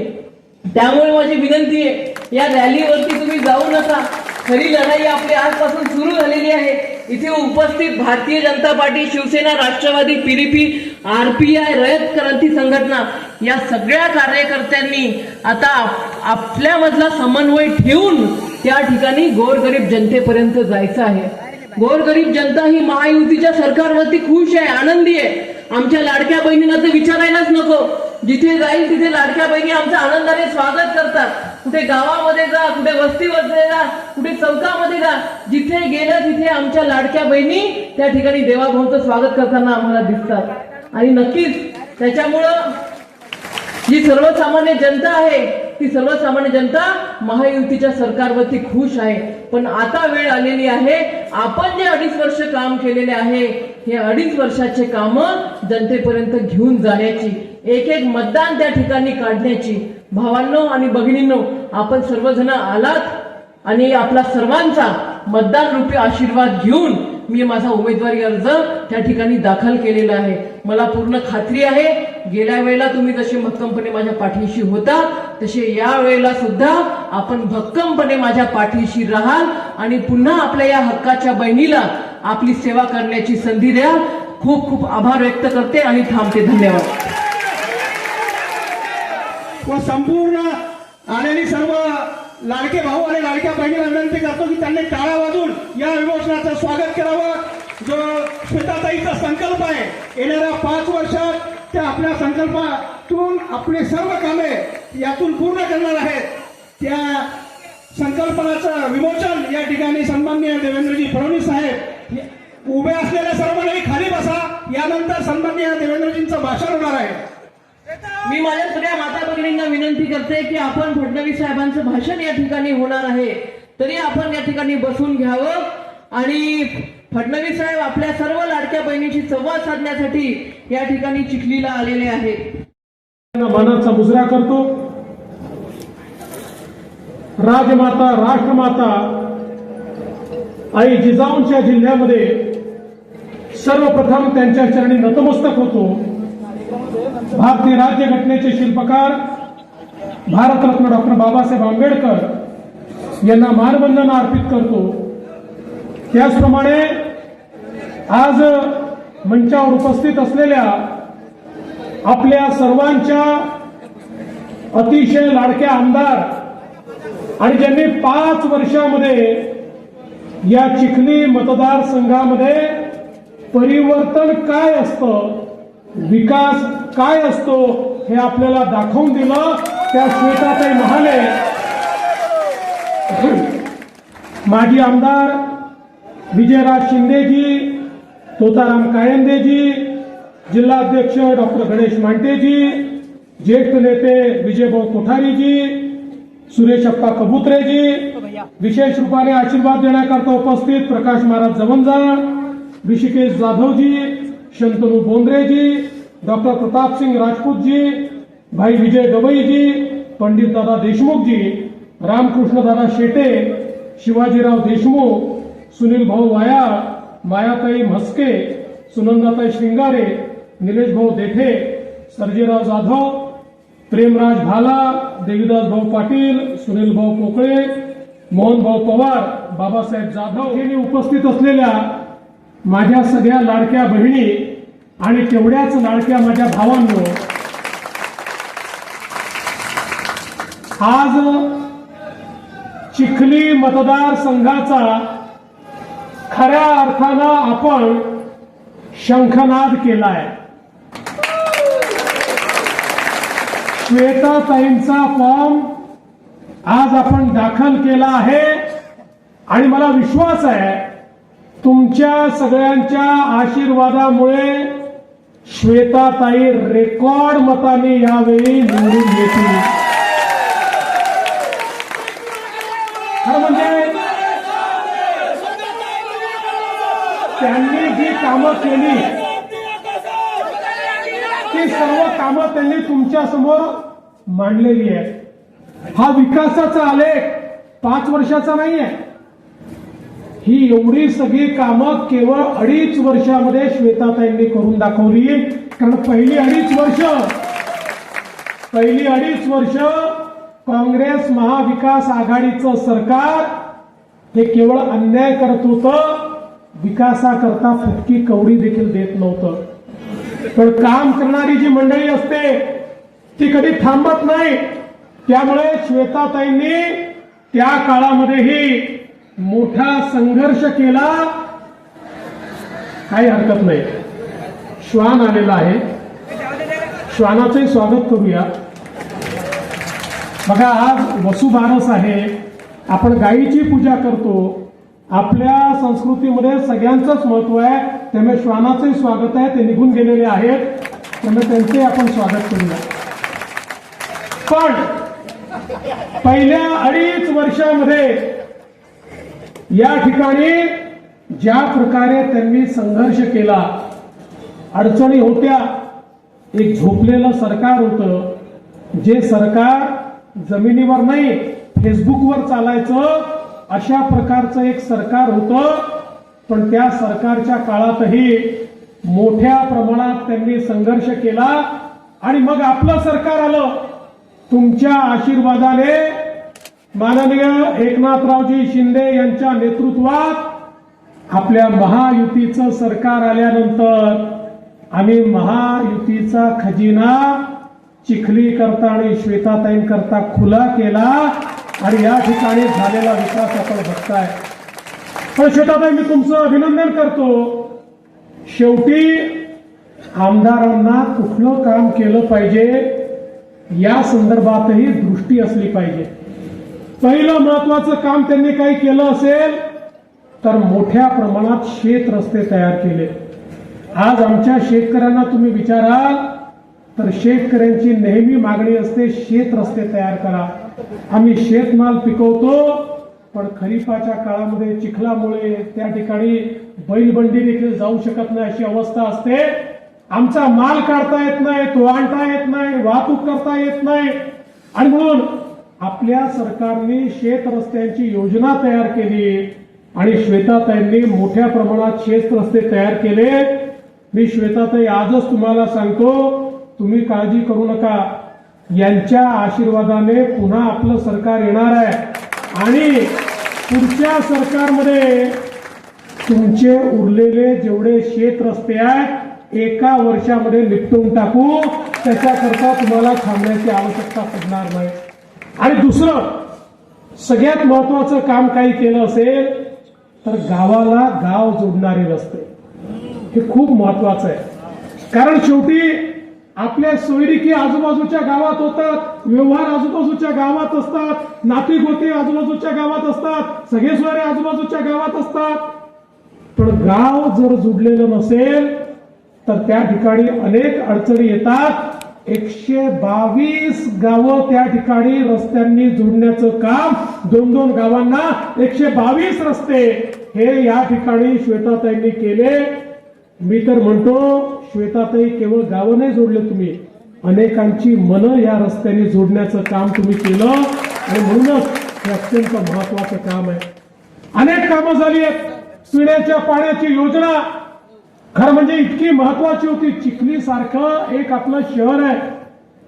त्यामुळे माझी विनंती आहे, या रॅलीवरती तुम्ही जाऊ नका. खरी लढाई आपली आजपासून सुरू झालेली आहे. इथे उपस्थित Bharatiya Janata Party, Shiv Sena, Rashtrawadi, PDP, RPI, Rayat Kranti Sanghatana या सगळ्या कार्यकर्त्यांनी आता आपल्यामधला समन्वय ठेवून त्या ठिकाणी गोरगरीब जनतेपर्यंत जायचं आहे. गोरगरीब जनता ही महायुतीच्या सरकारवरती खुश आहे, आनंदी आहे. आमच्या लाडक्या बहिणींना तर विचारायलाच नको. जिथे जाईल तिथे लाडक्या बहिणी आमचं आनंदाने स्वागत करतात. कुठे गावामध्ये जा, कुठे वस्तीमध्ये जा, कुठे चौकामध्ये जा, जिथे गेलं तिथे आमच्या लाडक्या बहिणी त्या ठिकाणी देवाभाऊचं स्वागत करताना आम्हाला दिसतात. आणि नक्कीच त्याच्यामुळं जी सर्वसामान्य जनता आहे ती सर्वसामान्य जनता महायुतीच्या सरकारवरती खुश आहे. पण आता वेळ आलेली आहे, आपण जे 2.5 वर्ष काम केलेले आहे हे 2.5 वर्षाचे काम जनतेपर्यंत घेऊन जाण्याची, एक एक मतदान त्या ठिकाणी काढण्याची. भावांनो आणि भगिनींनो, आपण सर्वजण आलात आणि आपला सर्वांचा मतदान रूपी आशीर्वाद घेऊन मी माझा उमेदवारी अर्ज त्या ठिकाणी दाखल केलेला आहे. मला पूर्ण खात्री आहे, गेल्या वेळेला तुम्ही जसे भक्कमपणे माझ्या पाठीशी होता तसे या वेळेला सुद्धा आपण भक्कमपणे माझ्या पाठीशी राहाल आणि पुन्हा आपल्या या हक्काच्या बहिणीला आपली सेवा करण्याची संधी द्या. खूप खूप आभार व्यक्त करते आणि थांबते. धन्यवाद. व संपूर्ण आलेली सर्व लाडके भाऊ आणि लाडक्या बहिणीला विनंती करतो की त्यांनी टाळ्या वाजून या विमोचनाचं स्वागत करावं. जो श्वेताताईचा संकल्प आहे, येणाऱ्या 5 वर्षात त्या आपल्या संकल्पातून आपले सर्व कामे यातून पूर्ण करणार आहेत. त्या संकल्पनाचं विमोचन या ठिकाणी सन्माननीय देवेंद्रजी फडणवीस साहेब उभे असलेल्या सर्व मंडळी खाली बसा. यानंतर सन्माननीय देवेंद्रजींचं भाषण होणार आहे. मी माझ्या सगळ्या माता भगिनींना विनंती करते की आपण फडणवीस साहेबांचं भाषण या ठिकाणी होणार आहे, तरी आपण या ठिकाणी बसून घ्यावं आणि फडणवीस साहेब आपल्या सर्व लाडक्या बहिणीशी संवाद साधण्यासाठी या ठिकाणी चिखलीला आलेले आहेत. मानाचा मुजरा करतो. राजमाता राष्ट्रमाता आई जिजाऊंच्या जिल्ह्यामध्ये सर्वप्रथम त्यांच्या चरणी नतमस्तक होतो. भारतीय राज्यघटनेचे शिल्पकार भारतरत्न डॉक्टर बाबासाहेब आंबेडकर यांना मानवंदना अर्पित करतो. त्याचप्रमाणे आज मंचावर उपस्थित असलेल्या आपल्या सर्वांच्या अतिशय लाडक्या आमदार आणि ज्यांनी 5 वर्षामध्ये या चिखली मतदारसंघामध्ये परिवर्तन काय असतं, विकास काय असतो हे आपल्याला दाखवून दिलं, त्या श्वेताताई महाले, माजी आमदार विजयराज शिंदेजी, तोताराम कायंदेजी, जिल्हाध्यक्ष डॉक्टर गणेश मांटेजी, ज्येष्ठ नेते विजयभाऊ कोठारीजी, सुरेशप्पा कबुत्रेजी, विशेष रूपाने आशीर्वाद देण्याकरता उपस्थित प्रकाश महाराज जवंजाळ, ऋषिकेश जाधवजी, शंतनू बोंद्रेजी, डॉक्टर प्रतापसिंग राजपूतजी, भाई विजय गवईजी, पंडित दादा देशमुखजी, रामकृष्ण दादा शेटे, शिवाजीराव देशमुख, सुनील भाऊ वाया, मायाताई म्हस्के, सुनंदाताई श्रिंगारे, निलेश भाऊ देठे, सर्जेराव जाधव, प्रेमराज भाला, देवीदास भाऊ पाटील, सुनील भाऊ पोकळे, मोहन भाऊ पवार, बाबासाहेब जाधव यांनी उपस्थित असलेल्या माझ्या सगळ्या लाडक्या बहिणी आणि तेवढ्याच लाडक्या माझ्या भावांनो, आज चिखली मतदारसंघाचा खऱ्या अर्थानं आपण शंखनाद केलाय. श्वेताताईंचा फॉर्म आज आपण दाखल केला आहे आणि मला विश्वास आहे तुमच्या सगळ्यांच्या आशीर्वादामुळे श्वेताताई रेकॉर्ड मताने यावेळी निवडून येतील. खरं म्हणजे त्यांनी जी कामं केली ती सर्व कामं त्यांनी तुमच्या समोर मांडलेली आहे. हा विकासाचा आलेख 5 वर्षाचा नाही आहे. ही एवढी सगळी कामं केवळ 2.5 वर्षामध्ये श्वेताताईंनी करून दाखवली. कारण पहिली अडीच वर्ष काँग्रेस महाविकास आघाडीचं सरकार हे केवळ अन्याय करत होतं, विकासाकरता फुटकी कवडी देखील देत नव्हतं. पण काम करणारी जी मंडळी असते ती कधी थांबत नाही. त्यामुळे श्वेताताईंनी त्या काळामध्येही मोठा संघर्ष केला. काही हरकत नाही. श्वान आलेला आहे, श्वानाचंही स्वागत करूया. बघा, आज वसुबारस आहे, आपण गायीची पूजा करतो. आपल्या संस्कृतीमध्ये सगळ्यांचंच महत्व आहे. त्यामुळे श्वानाचंही स्वागत आहे. ते निघून गेलेले आहेत, त्यामुळे त्यांचे आपण स्वागत करूया. पण पहिल्या 2.5 वर्षामध्ये या ठिकाणी ज्या प्रकारे त्यांनी संघर्ष केला, अडचणी होत्या, एक झोपलेलं सरकार होतं. जे सरकार जमिनीवर नाही फेसबुकवर चालायचं अशा प्रकारचं एक सरकार होतं. पण त्या सरकारच्या काळातही मोठ्या प्रमाणात त्यांनी संघर्ष केला आणि मग आपलं सरकार आलं. तुमच्या आशीर्वादाने माननीय एकनाथरावजी शिंदे यांच्या नेतृत्वात आपल्या महायुतीचं सरकार आल्यानंतर आम्ही महायुतीचा खजिना चिखलीकरता आणि श्वेताताईंकरता खुला केला आणि या ठिकाणी झालेला विकास आपण बघताय. पण श्वेताताई, मी तुमचं अभिनंदन करतो. शेवटी आमदारांना कुठलं काम केलं पाहिजे या संदर्भातही दृष्टी असली पाहिजे. पहिलं महत्वाचं काम त्यांनी काही केलं असेल तर मोठ्या प्रमाणात शेत रस्ते तयार केले. आज आमच्या शेतकऱ्यांना तुम्ही विचाराल तर शेतकऱ्यांची नेहमी मागणी असते शेत रस्ते तयार करा. आम्ही शेतमाल पिकवतो, पण खरीपाच्या काळामध्ये चिखलामुळे त्या ठिकाणी बैलबंडी देखील जाऊ शकत नाही अशी अवस्था असते. आमचा माल काढता येत नाही, तो आणता येत नाही, वाहतूक करता येत नाही. आणि म्हणून आपल्या सरकारने शेत रस्त्यांची योजना तयार केली आणि श्वेताताईंनी मोठ्या प्रमाणात शेत रस्ते तयार केले. मी श्वेताताई आजच तुम्हाला सांगतो, तुम्ही काळजी करू नका. यांच्या आशीर्वादाने पुन्हा आपलं सरकार येणार आहे आणि पुढच्या सरकारमध्ये तुमचे उरलेले जेवढे शेत रस्ते आहेत एका वर्षामध्ये निपटून टाकू. त्याच्याकरता तुम्हाला थांबण्याची आवश्यकता पडणार नाही. आणि दुसरं सगळ्यात महत्वाचं काम काही केलं असेल तर गावाला गाव जोडणारे रस्ते, हे खूप महत्वाचं आहे. कारण शेवटी आपल्या सोयरिकी आजूबाजूच्या गावात होतात, व्यवहार आजूबाजूच्या गावात असतात, नाती गोते आजूबाजूच्या गावात असतात, सगळे सोयरे आजूबाजूच्या गावात असतात. पण गाव जर जोडलेलं नसेल तर त्या ठिकाणी अनेक अडचणी येतात. 122 गावं त्या ठिकाणी रस्त्यांनी जोडण्याचं काम, 2-2 गावांना 122 रस्ते हे या ठिकाणी श्वेताताईंनी केले. मी तर म्हणतो श्वेताताई केवळ गावं नाही जोडले, तुम्ही अनेकांची मनं या रस्त्याने जोडण्याचं काम तुम्ही केलं आणि म्हणूनच हे अत्यंत महत्वाचं काम आहे. अनेक कामं झाली आहेत. पिण्याच्या पाण्याची योजना खरं म्हणजे इतकी महत्वाची होती. चिखली सारखं एक आपलं शहर आहे,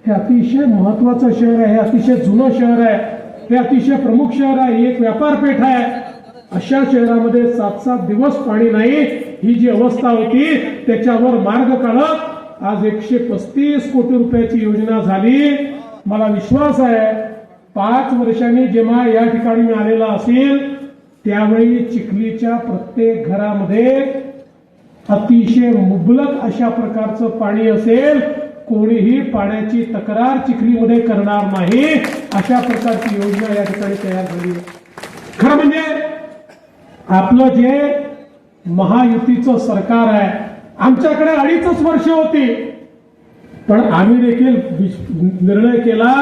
हे अतिशय महत्वाचं शहर आहे, हे अतिशय जुनं शहर आहे, हे अतिशय प्रमुख शहर आहे, ही एक व्यापारपेठ आहे. अशा शहरामध्ये 7-7 दिवस पाणी नाही, ही जी अवस्था होती त्याच्यावर मार्ग काढत आज 135 कोटी रुपयाची योजना झाली. मला विश्वास आहे 5 वर्षांनी जेव्हा या ठिकाणी मी आलेला असेल त्यावेळी चिखलीच्या प्रत्येक घरामध्ये अतिशय मुबलक अशा प्रकारचं पाणी असेल. कोणीही पाण्याची तक्रार चिखलीमध्ये करणार नाही अशा प्रकारची योजना या ठिकाणी तयार झाली. खरं म्हणजे आपलं जे महायुतीचं सरकार आहे, आमच्याकडे 2.5 वर्ष होती, पण आम्ही देखील निर्णय केला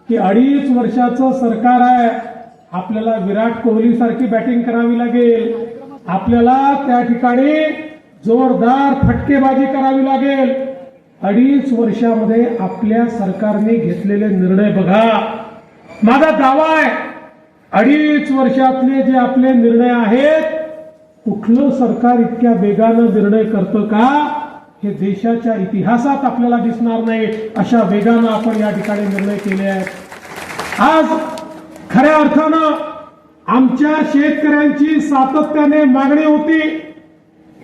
की 2.5 वर्षाचं सरकार आहे, आपल्याला विराट कोहली सारखी बॅटिंग करावी लागेल, आपल्याला त्या ठिकाणी जोरदार फटकेबाजी करावी लागेल. 2.5 वर्षामध्ये आपल्या सरकारने घेतलेले निर्णय बघा. माझा दावा आहे 2.5 वर्षातले जे आपले निर्णय आहेत, कुठलं सरकार इतक्या वेगानं निर्णय करतं का हे देशाच्या इतिहासात आपल्याला दिसणार नाही. अशा वेगानं आपण या ठिकाणी निर्णय केले आहेत. आज खऱ्या अर्थानं आमच्या शेतकऱ्यांची सातत्याने मागणी होती,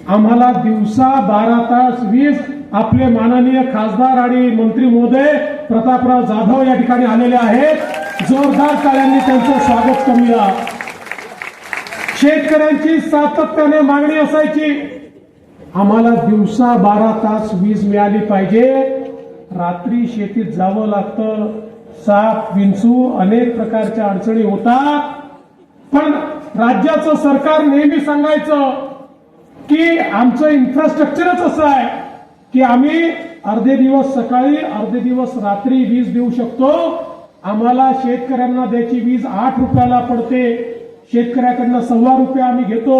आम्हाला दिवसा 12 तास वीज. आपले माननीय खासदार आणि मंत्री महोदय प्रतापराव जाधव या ठिकाणी आलेले आहेत. जोरदार टाळ्यांनी त्यांचं स्वागत करूया. शेतकऱ्यांची सातत्याने मागणी असायची, आम्हाला दिवसा 12 तास वीज मिळाली पाहिजे. रात्री शेतीत जावं लागतं, साप विंचू अनेक प्रकारच्या अडचणी होतात. पण राज्याचं सरकार नेहमी सांगायचं की आमचं इन्फ्रास्ट्रक्चरच असं आहे की आम्ही अर्धे दिवस सकाळी अर्धे दिवस रात्री वीज देऊ शकतो. आम्हाला शेतकऱ्यांना द्यायची वीज 8 रुपयाला पडते, शेतकऱ्याकडनं ₹1.25 आम्ही घेतो,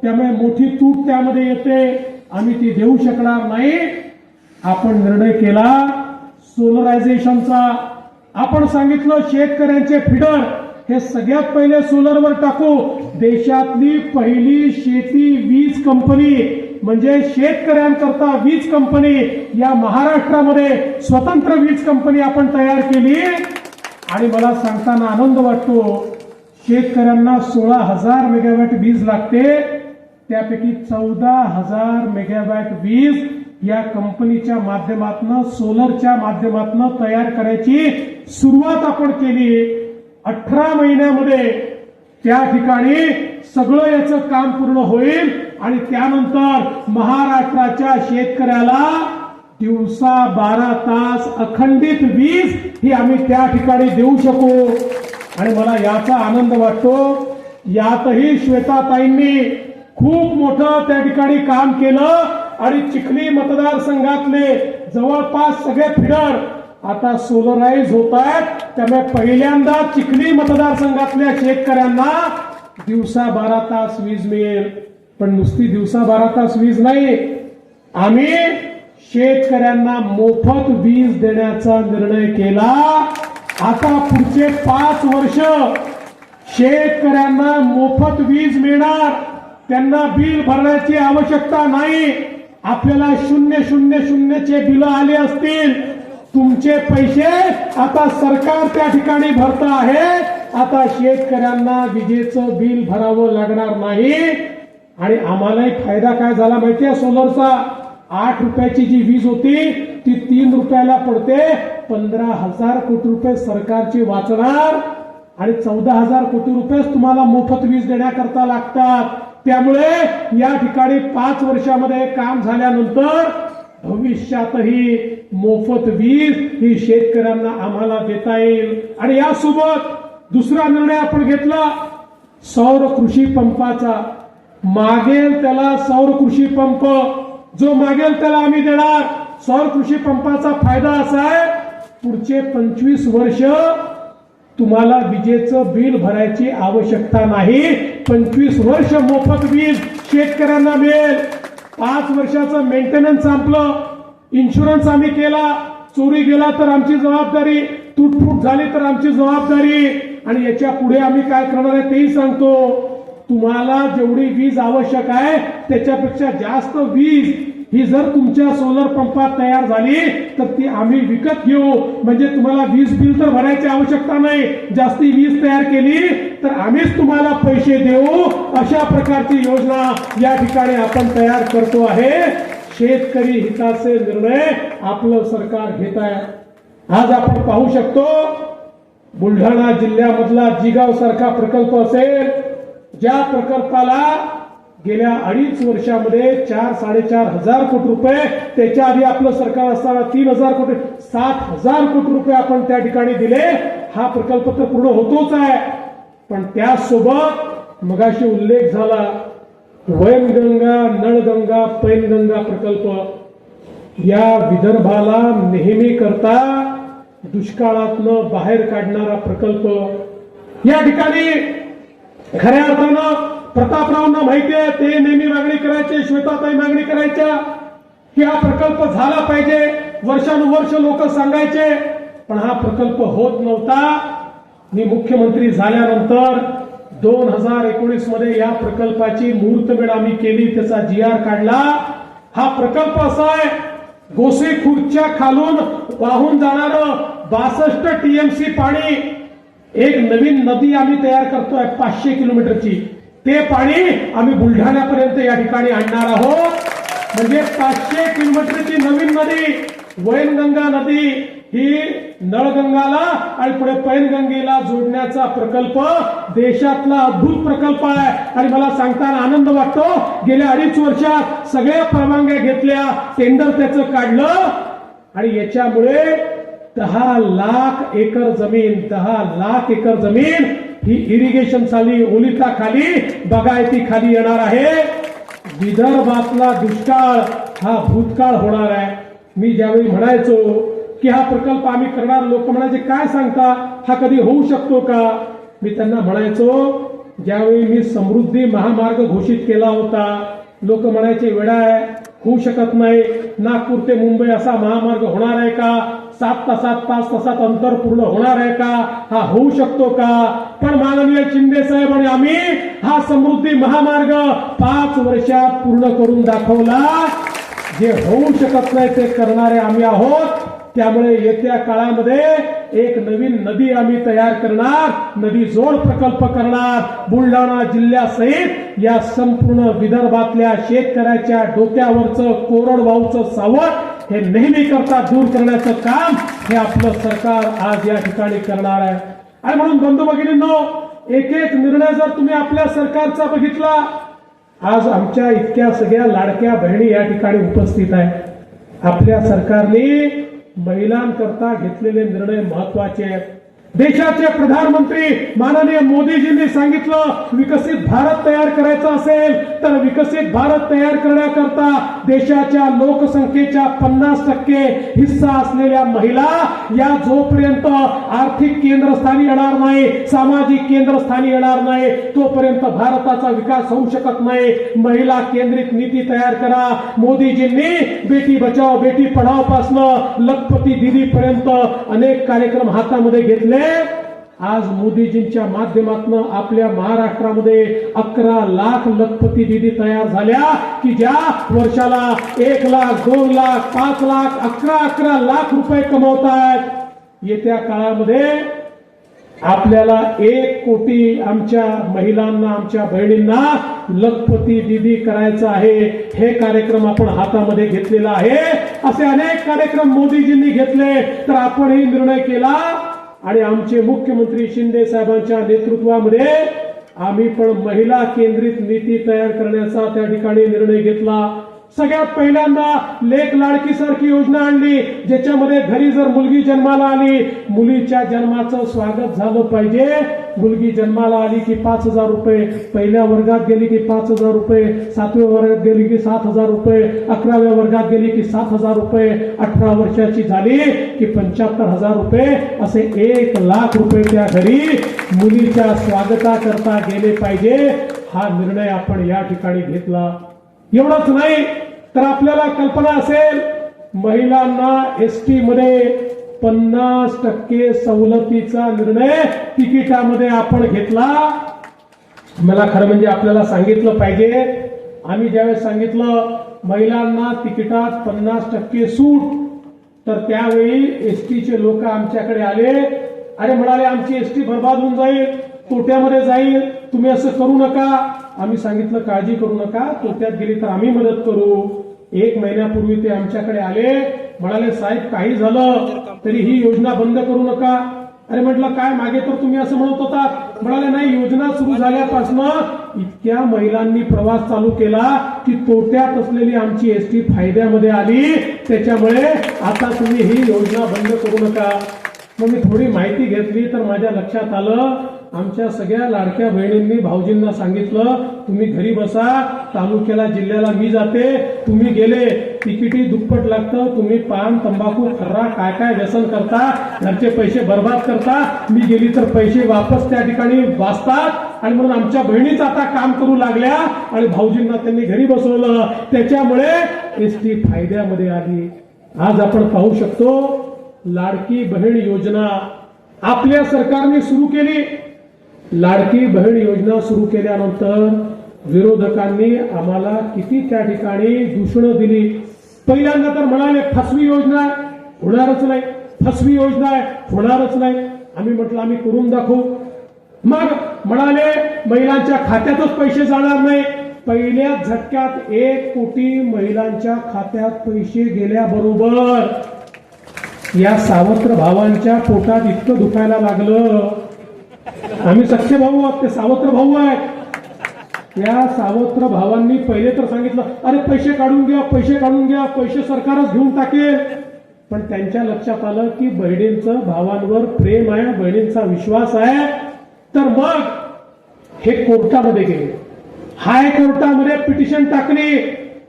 त्यामुळे मोठी तूट त्यामध्ये येते, आम्ही ती देऊ शकणार नाही. आपण निर्णय केला सोलरायझेशनचा. आपण सांगितलं शेतकऱ्यांचे फिडर हे सगळ्यात पहिले सोलरवर टाकू. देशातली पहिली शेती वीज कंपनी म्हणजे शेतकऱ्यांकरता वीज कंपनी या महाराष्ट्रामध्ये स्वतंत्र वीज कंपनी आपण तयार केली. आणि मला सांगताना आनंद वाटतो, शेतकऱ्यांना 16,000 मेगावॅट वीज लागते, त्यापैकी 14,000 मेगावॅट वीज या कंपनीच्या माध्यमातून सोलरच्या माध्यमातून तयार करायची सुरुवात आपण केली. 18 महिन्यामध्ये त्या ठिकाणी सगळं याचं काम पूर्ण होईल आणि त्यानंतर महाराष्ट्राच्या शेतकऱ्याला दिवसा 12 तास अखंडित वीज ही आम्ही त्या ठिकाणी देऊ शकू. आणि मला याचा आनंद वाटतो यातही श्वेताताईंनी खूप मोठं त्या ठिकाणी काम केलं आणि चिखली मतदारसंघातले जवळपास सगळे फिडर आता सोलराईज होत आहेत. त्यामुळे पहिल्यांदा चिखली मतदारसंघातल्या शेतकऱ्यांना दिवसा 12 तास वीज मिळेल. पण नुसती दिवसा 12 तास वीज नाही, आम्ही शेतकऱ्यांना मोफत वीज देण्याचा निर्णय केला. आता पुढचे 5 वर्ष शेतकऱ्यांना मोफत वीज मिळणार. त्यांना बिल भरण्याची आवश्यकता नाही. आपल्याला 000चे बिल आले असतील, तुमचे पैसे आता सरकार त्या ठिकाणी भरत आहे. आता शेतकऱ्यांना विजेचं बिल भरावं लागणार नाही. आणि आम्हालाही फायदा काय झाला माहितीये सोलरचा? 8 रुपयाची जी वीज होती ती 3 रुपयाला पडते. 15,000 कोटी रुपये सरकारची वाचणार आणि 14,000 कोटी रुपये तुम्हाला मोफत वीज देण्याकरता लागतात. त्यामुळे या ठिकाणी 5 वर्षामध्ये काम झाल्यानंतर भविष्यातही मोफत वीज ही शेतकऱ्यांना आम्हाला देता येईल. आणि यासोबत दुसरा निर्णय आपण घेतला सौर कृषी पंपाचा. मागेल त्याला सौर कृषी पंप, जो मागेल त्याला आम्ही देणार. सौर कृषी पंपाचा फायदा असा आहे, पुढचे 25 वर्ष तुम्हाला विजेचं बिल भरायची आवश्यकता नाही. 25 वर्ष मोफत वीज शेतकऱ्यांना मिळेल. 5 वर्षाचं मेंटेनन्स संपलं, इन्शुरन्स आम्ही केला. चोरी गेला तर आमची जबाबदारी, तुटफूट झाली तर आमची जबाबदारी. आणि याच्या पुढे आम्ही काय करणार आहे तेही सांगतो. तुम्हाला जेवढी वीज आवश्यक आहे त्याच्यापेक्षा जास्त वीज ही जर तुमच्या सोलर पंपात तयार झाली तर ती आम्ही विकत घेऊ. म्हणजे तुम्हाला वीज बिल तर भरायची आवश्यकता नाही. जास्ती वीज तयार केली तर आम्हीच तुम्हाला पैसे देऊ. अशा प्रकारची योजना या ठिकाणी आपण तयार करतो आहे. शेतकरी हिताचे निर्णय आपलं सरकार घेत आहे. आज आपण पाहू शकतो बुलढाणा जिल्ह्यामधला जिगाव सारखा प्रकल्प असेल, ज्या प्रकल्पाला गेल्या 2.5 वर्षामध्ये 4-4.5 हजार कोटी रुपये, त्याच्या आधी आपलं सरकार असताना 3,000 कोटी, 7,000 कोटी रुपये आपण त्या ठिकाणी दिले. हा प्रकल्प तर पूर्ण होतोच आहे. पण त्यासोबत मगाशी उल्लेख झाला वैनगंगा, नळगंगा, पैनगंगा प्रकल्प या विदर्भाला नेहमी करता दुष्काळातनं बाहेर काढणारा प्रकल्प. या ठिकाणी खऱ्या अर्थानं प्रतापरावांना माहिती आहे, ते नेहमी मागणी करायचे, श्वेताताई मागणी करायच्या की हा प्रकल्प झाला पाहिजे. वर्षानुवर्ष लोक सांगायचे, पण हा प्रकल्प होत नव्हता. मी मुख्यमंत्री झाल्यानंतर 2019 मध्ये या प्रकल्पाची मुहूर्तमेढ आम्ही केली, त्याचा GR काढला. हा प्रकल्प असा आहे, गोसेखुर्दच्या खालून वाहून जाणारं 62 TMC पाणी, एक नवीन नदी आम्ही तयार करतोय 500 किलोमीटरची. ते पाणी आम्ही बुलढाण्यापर्यंत या ठिकाणी आणणार आहोत. म्हणजे 500 किलोमीटरची नवीन नदी वैनगंगा नदी ही नळगंगाला आणि पुढे पैनगंगेला जोडण्याचा प्रकल्प देशातला अद्भुत प्रकल्प आहे. आणि मला सांगताना आनंद वाटतो, गेल्या 2.5 वर्षात सगळ्या परवानग्या घेतल्या, टेंडर त्याचं काढलं आणि याच्यामुळे 10 लाख एकर जमीन, 10 लाख एकर जमीन ही इरिगेशन खाली, ओलिता खाली, बागायती खाली येणार आहे. विदर्भातला दुष्काळ हा भूतकाळ होणार आहे. मी ज्यावेळी म्हणायचो की हा प्रकल्प आम्ही करणार, लोक म्हणायचे काय सांगता, हा कधी होऊ शकतो का? मी त्यांना म्हणायचो, ज्यावेळी मी समृद्धी महामार्ग घोषित केला होता, लोक म्हणायचे वेडा आहे, होऊ शकत नाही. नागपूर ते मुंबई असा महामार्ग होणार आहे का? 7 तासात 5 तासात अंतर पूर्ण होणार आहे का? हा होऊ शकतो का? पण माननीय शिंदे साहेब आणि आम्ही हा समृद्धी महामार्ग 5 वर्षात पूर्ण करून दाखवला. जे होऊ शकत नाही ते करणारे आम्ही आहोत. त्यामुळे येत्या काळामध्ये एक नवीन नदी आम्ही तयार करणार, नदी जोड प्रकल्प करणार. बुलढाणा जिल्ह्यासहित या संपूर्ण विदर्भातल्या शेतकऱ्याच्या डोक्यावरचं कोरडवाहूचं सावट हे नेहमी करता दूर करण्याचं काम हे आपलं सरकार आज या ठिकाणी करणार आहे. आणि म्हणून बंधू भगिनींनो, एक एक निर्णय जर तुम्ही आपल्या सरकारचा बघितला, आज आमच्या इतक्या सगळ्या लाडक्या बहिणी या ठिकाणी उपस्थित आहेत. आपल्या सरकारने महिलांकरता घेतलेले निर्णय महत्वाचे आहेत. देशाचे प्रधानमंत्री माननीय मोदीजींनी सांगितलं विकसित भारत तयार करायचा असेल तर विकसित भारत तयार करण्याकरता देशाच्या लोकसंख्येच्या 50% हिस्सा असलेल्या महिला या जोपर्यंत आर्थिक केंद्रस्थानी येणार नाही, सामाजिक केंद्रस्थानी येणार नाही, तोपर्यंत भारताचा विकास होऊ शकत नाही. महिला केंद्रित नीती तयार करा. मोदीजींनी बेटी बचाओ बेटी पढाओ पासून लखपती दीदी पर्यंत अनेक कार्यक्रम हातामध्ये घेतले. आज मोदीजींच्या माध्यमातून आपल्या महाराष्ट्रामध्ये 11 लाख लखपती दीदी तयार झाल्या की ज्या वर्षाला 1 लाख 2 लाख 5 लाख 11 लाख रुपये कमवतात. येत्या काळामध्ये आपल्याला 1 कोटी आमच्या महिलांना आमच्या बहिणींना लखपती दीदी करायचं आहे. हे कार्यक्रम आपण हातामध्ये घेतलेला आहे. असे अनेक कार्यक्रम मोदीजींनी घेतले तर आपणही निर्णय केला आणि आमचे मुख्यमंत्री शिंदे साहेबांच्या नेतृत्वामध्ये आम्ही पण महिला केंद्रित नीती तयार करण्याचा त्या ठिकाणी निर्णय घेतला. सगळ्यात पहिल्यांदा लेक लाडकी सारखी योजना आणली ज्याच्यामध्ये घरी जर मुलगी जन्माला आली मुलीच्या जन्माचं स्वागत झालं पाहिजे. मुलगी जन्माला आली की 5,000 रुपये, पहिल्या वर्गात गेली की 5,000 रुपये, 7व्या वर्गात गेली की 7,000 रुपये, 11व्या वर्गात गेली की 7,000 रुपये, 18 वर्षाची झाली की 75,000 रुपये, असे 1 लाख रुपये त्या घरी मुलीच्या स्वागताकरता गेले पाहिजे. हा निर्णय आपण या ठिकाणी घेतला. एवढंच नाही तर आपल्याला कल्पना असेल महिलांना एसटी मध्ये 50% सवलतीचा निर्णय तिकिटामध्ये आपण घेतला. मला खरं म्हणजे आपल्याला सांगितलं पाहिजे. आम्ही ज्यावेळेस सांगितलं महिलांना तिकिटात 50% सूट तर त्यावेळी एसटीचे लोक आमच्याकडे आले. अरे म्हणाले आमची एसटी बर्बाद होऊन जाईल, तोट्यामध्ये जाईल, तुम्ही असं करू नका. आम्ही सांगितलं काळजी करू नका, तोट्यात गेली तर आम्ही मदत करू. 1 महिन्यापूर्वी ते आमच्याकडे आले. म्हणाले साहेब काही झालं तरी ही योजना बंद करू नका. अरे म्हटलं काय मागे तर तुम्ही असं म्हणत होता. म्हणाले नाही योजना सुरू झाल्यापासून इतक्या महिलांनी प्रवास चालू केला की तोट्यात असलेली आमची एसटी फायद्यामध्ये आली. त्याच्यामुळे आता तुम्ही ही योजना बंद करू नका. मग मी थोडी माहिती घेतली तर माझ्या लक्षात आलं आमच्या सगळ्या लाडक्या बहिणींनी भाऊजींना सांगितलं तुम्ही घरी बसा, तालुक्याला जिल्ह्याला मी जाते, तुम्ही गेले तिकिटी दुप्पट लागतं, तुम्ही पान तंबाखू खर्रा काय काय व्यसन करता, घरचे पैसे बर्बाद करता, मी गेली तर पैसे वापस त्या ठिकाणी वाचतात. आणि म्हणून आमच्या बहिणीच आता काम करू लागल्या आणि भाऊजींना त्यांनी घरी बसवलं. त्याच्यामुळे एसटी फायद्यामध्ये आली. आज आपण पाहू शकतो लाडकी बहीण योजना आपल्या सरकारने सुरू केली. लाडकी बहीण योजना सुरू केल्यानंतर विरोधकांनी आम्हाला किती त्या ठिकाणी दूषणं दिली. पहिल्यांदा तर म्हणाले फसवी योजना होणारच नाही, फसवी योजना आहे होणारच नाही. आम्ही म्हटलं आम्ही करून दाखवू. मग म्हणाले महिलांच्या खात्यातच पैसे जाणार नाही. पहिल्या झटक्यात 1 कोटी महिलांच्या खात्यात पैसे गेल्याबरोबर या सावत्र भावांच्या पोटात इतकं दुखायला लागलं. आम्ही सख्खे भाऊ आहोत, ते सावत्र भाऊ आहेत. या सावत्र भावांनी पहिले तर सांगितलं अरे पैसे काढून घ्या, पैसे काढून घ्या, पैसे सरकारच घेऊन टाकेल. पण त्यांच्या लक्षात आलं की बहिणींचं भावांवर प्रेम आहे, बहिणींचा विश्वास आहे. तर मग हे कोर्टामध्ये गेले, हायकोर्टामध्ये पिटिशन टाकली.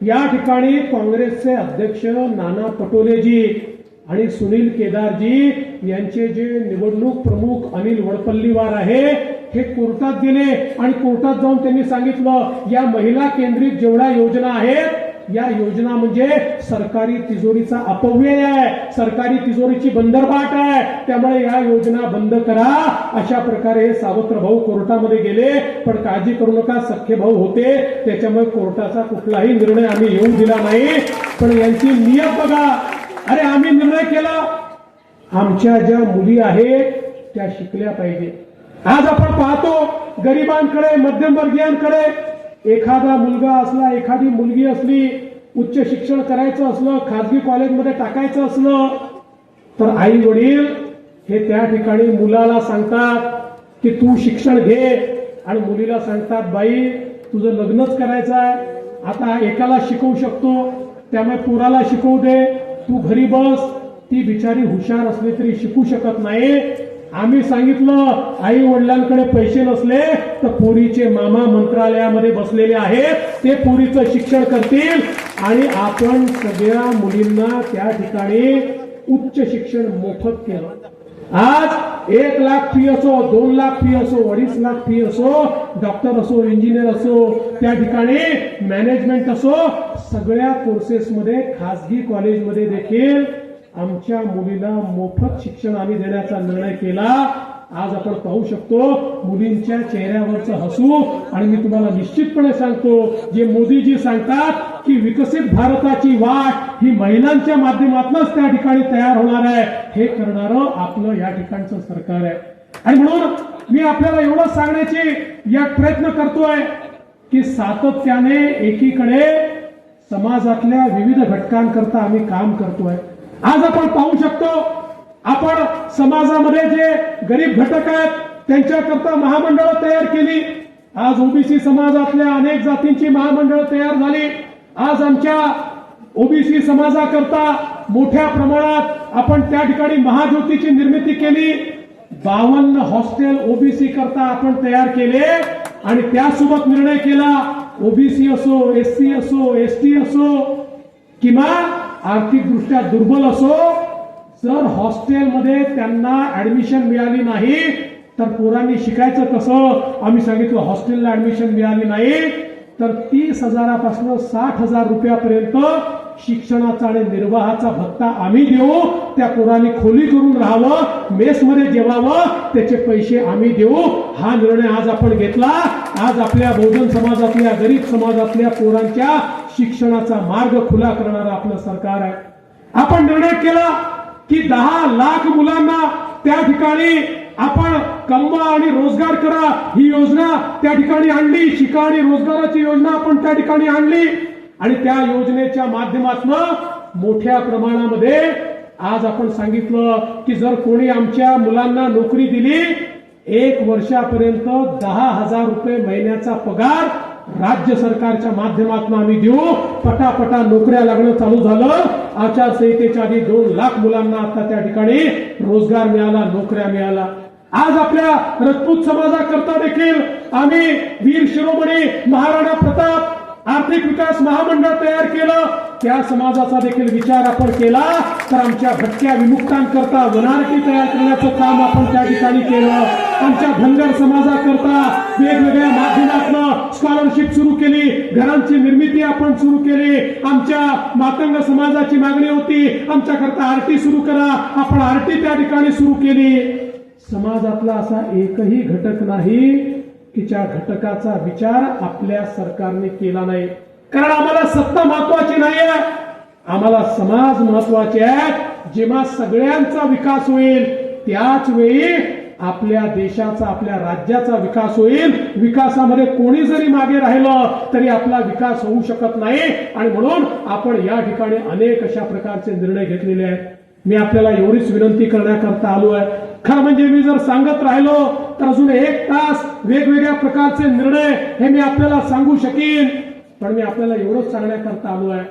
या ठिकाणी काँग्रेसचे अध्यक्ष नाना पटोलेजी आणि सुनील केदारजी यांचे जे निवडणूक प्रमुख अनिल वडपल्लीवार आहे हे कोर्टात गेले आणि कोर्टात जाऊन त्यांनी सांगितलं या महिला केंद्रित जेवढ्या योजना आहेत या योजना म्हणजे सरकारी तिजोरीचा अपव्यय आहे, सरकारी तिजोरीची बंदरबाट आहे, त्यामुळे या योजना बंद करा. अशा प्रकारे हे सावत्र भाऊ कोर्टामध्ये गेले. पण काळजी करू नका, सख्खे भाऊ होते त्याच्यामुळे कोर्टाचा कुठलाही निर्णय आम्ही येऊ दिला नाही. पण यांची नियत बघा. अरे आम्ही निर्णय केला आमच्या ज्या मुली आहेत त्या शिकल्या पाहिजे. आज आपण पाहतो गरिबांकडे मध्यमवर्गीयांकडे एखादा मुलगा असला, एखादी मुलगी असली, उच्च शिक्षण करायचं असलं, खाजगी कॉलेजमध्ये टाकायचं असलं तर आई वडील हे त्या ठिकाणी मुलाला सांगतात की तू शिक्षण घे आणि मुलीला सांगतात बाई तुझं लग्नच करायचं आहे. आता एकाला शिकवू शकतो त्यामुळे पोराला शिकवू दे, तू घरी बस. ती बिचारी हुशार असली तरी शिकू शकत नाही. आम्ही सांगितलं आई वडिलांकडे पैसे नसले तर पोरीचे मामा मंत्रालयामध्ये बसलेले आहेत, ते पोरीचं शिक्षण करतील आणि आपण सगळ्या मुलींना त्या ठिकाणी उच्च शिक्षण मोफत केलं. आज 1 लाख फी असो, 2 लाख फी असो, 2.5 लाख फी असो, डॉक्टर असो, इंजिनियर असो, त्या ठिकाणी मॅनेजमेंट असो, सगळ्या कोर्सेसमध्ये खासगी कॉलेजमध्ये देखील आमच्या मुलीला मोफत शिक्षण आम्ही देण्याचा निर्णय केला. आज आपण पाहू शकतो मुलींच्या चेहऱ्यावरचं हसू. आणि मी तुम्हाला निश्चितपणे सांगतो, जे मोदीजी सांगतात की विकसित भारताची वाट ही महिलांच्या माध्यमातूनच त्या ठिकाणी तयार होणार आहे, हे करणारं आपलं या ठिकाणचं सरकार आहे. आणि म्हणून मी आपल्याला एवढं सांगण्याची या प्रयत्न करतोय की सातत्याने एकीकडे समाजातल्या विविध घटकांकरता आम्ही काम करतोय. आज आपण पाहू शकतो, आपण समाजामध्ये जे गरीब घटक आहेत त्यांच्याकरता महामंडळं तयार केली. आज ओबीसी समाजातल्या अनेक जातींची महामंडळं तयार झाली. आज आमच्या ओबीसी समाजाकरता मोठ्या प्रमाणात आपण त्या ठिकाणी महाज्योतीची निर्मिती केली. 52 हॉस्टेल ओबीसी करता आपण तयार केले आणि त्यासोबत निर्णय केला, ओबीसी असो, एससी असो, एसटी असो किंवा आर्थिकदृष्ट्या दुर्बल असो, जर हॉस्टेलमध्ये त्यांना ऍडमिशन मिळाली नाही तर पोरांनी शिकायचं कसं. आम्ही सांगितलं हॉस्टेलला ऍडमिशन मिळाली नाही तर 30,000पासून 60,000 रुपयापर्यंत शिक्षणाचा आणि निर्वाहाचा भत्ता आम्ही देऊ. त्या पोरांनी खोली करून राहावं, मेसमध्ये जेवावं, त्याचे पैसे आम्ही देऊ. हा निर्णय आज आपण घेतला. आज आपल्या बहुजन समाजातल्या, गरीब समाजातल्या पोरांच्या शिक्षणाचा मार्ग खुला करणारं आपलं सरकार आहे. आपण निर्णय केला की 10 लाख मुलांना त्या ठिकाणी आपण कमवा आणि रोजगार करा ही योजना त्या ठिकाणी आणली. शिका आणि रोजगाराची योजना आपण त्या ठिकाणी आणली आणि त्या योजनेच्या माध्यमातून मोठ्या प्रमाणामध्ये आज आपण सांगितलं की जर कोणी आमच्या मुलांना नोकरी दिली, 1 वर्षापर्यंत 10,000 रुपये महिन्याचा पगार राज्य सरकारच्या माध्यमातून आम्ही देऊ. पटापटा नोकऱ्या लागणं चालू झालं. आचारसंहितेच्या आधी 2 लाख मुलांना आता त्या ठिकाणी रोजगार मिळाला, नोकऱ्या मिळाला. आज आपल्या राजपूत समाजाकरता देखील आम्ही वीर शिरोमणी महाराणा प्रताप आर्थिक विकास महामंडळ तयार केलं. त्या समाजाचा देखील विचार आपण केला तर आमच्या भटक्या विमुक्तांकरता वनारकी तयार करण्याचं काम आपण त्या ठिकाणी केलं. आमच्या धनगर समाजाकरता वेगवेगळ्या माध्यमातून स्कॉलरशिप सुरू केली, घरांची निर्मिती आपण सुरू केली. आमच्या मातंग समाजाची मागणी होती आमच्याकरता आरटी सुरू करा, आपण आरटी त्या ठिकाणी सुरू केली. समाजातला असा एकही घटक नाही की ज्या घटकाचा विचार आपल्या सरकारने केला नाही. कारण आम्हाला सत्ता महत्वाची नाही आहे, आम्हाला समाज महत्वाचे आहे. जेव्हा सगळ्यांचा विकास होईल त्याच वेळी आपल्या देशाचा, आपल्या राज्याचा विकास होईल. विकासामध्ये कोणी जरी मागे राहिलं तरी आपला विकास होऊ शकत नाही. आणि म्हणून आपण या ठिकाणी अनेक अशा प्रकारचे निर्णय घेतलेले आहेत. मी आपल्याला एवढीच विनंती करण्याकरता आलो आहे. खरं म्हणजे मी जर सांगत राहिलो तर अजून 1 तास वेगवेगळ्या प्रकारचे निर्णय हे मी आपल्याला सांगू शकीन, पण मी आपल्याला एवढंच सांगण्याकरता आलो आहे,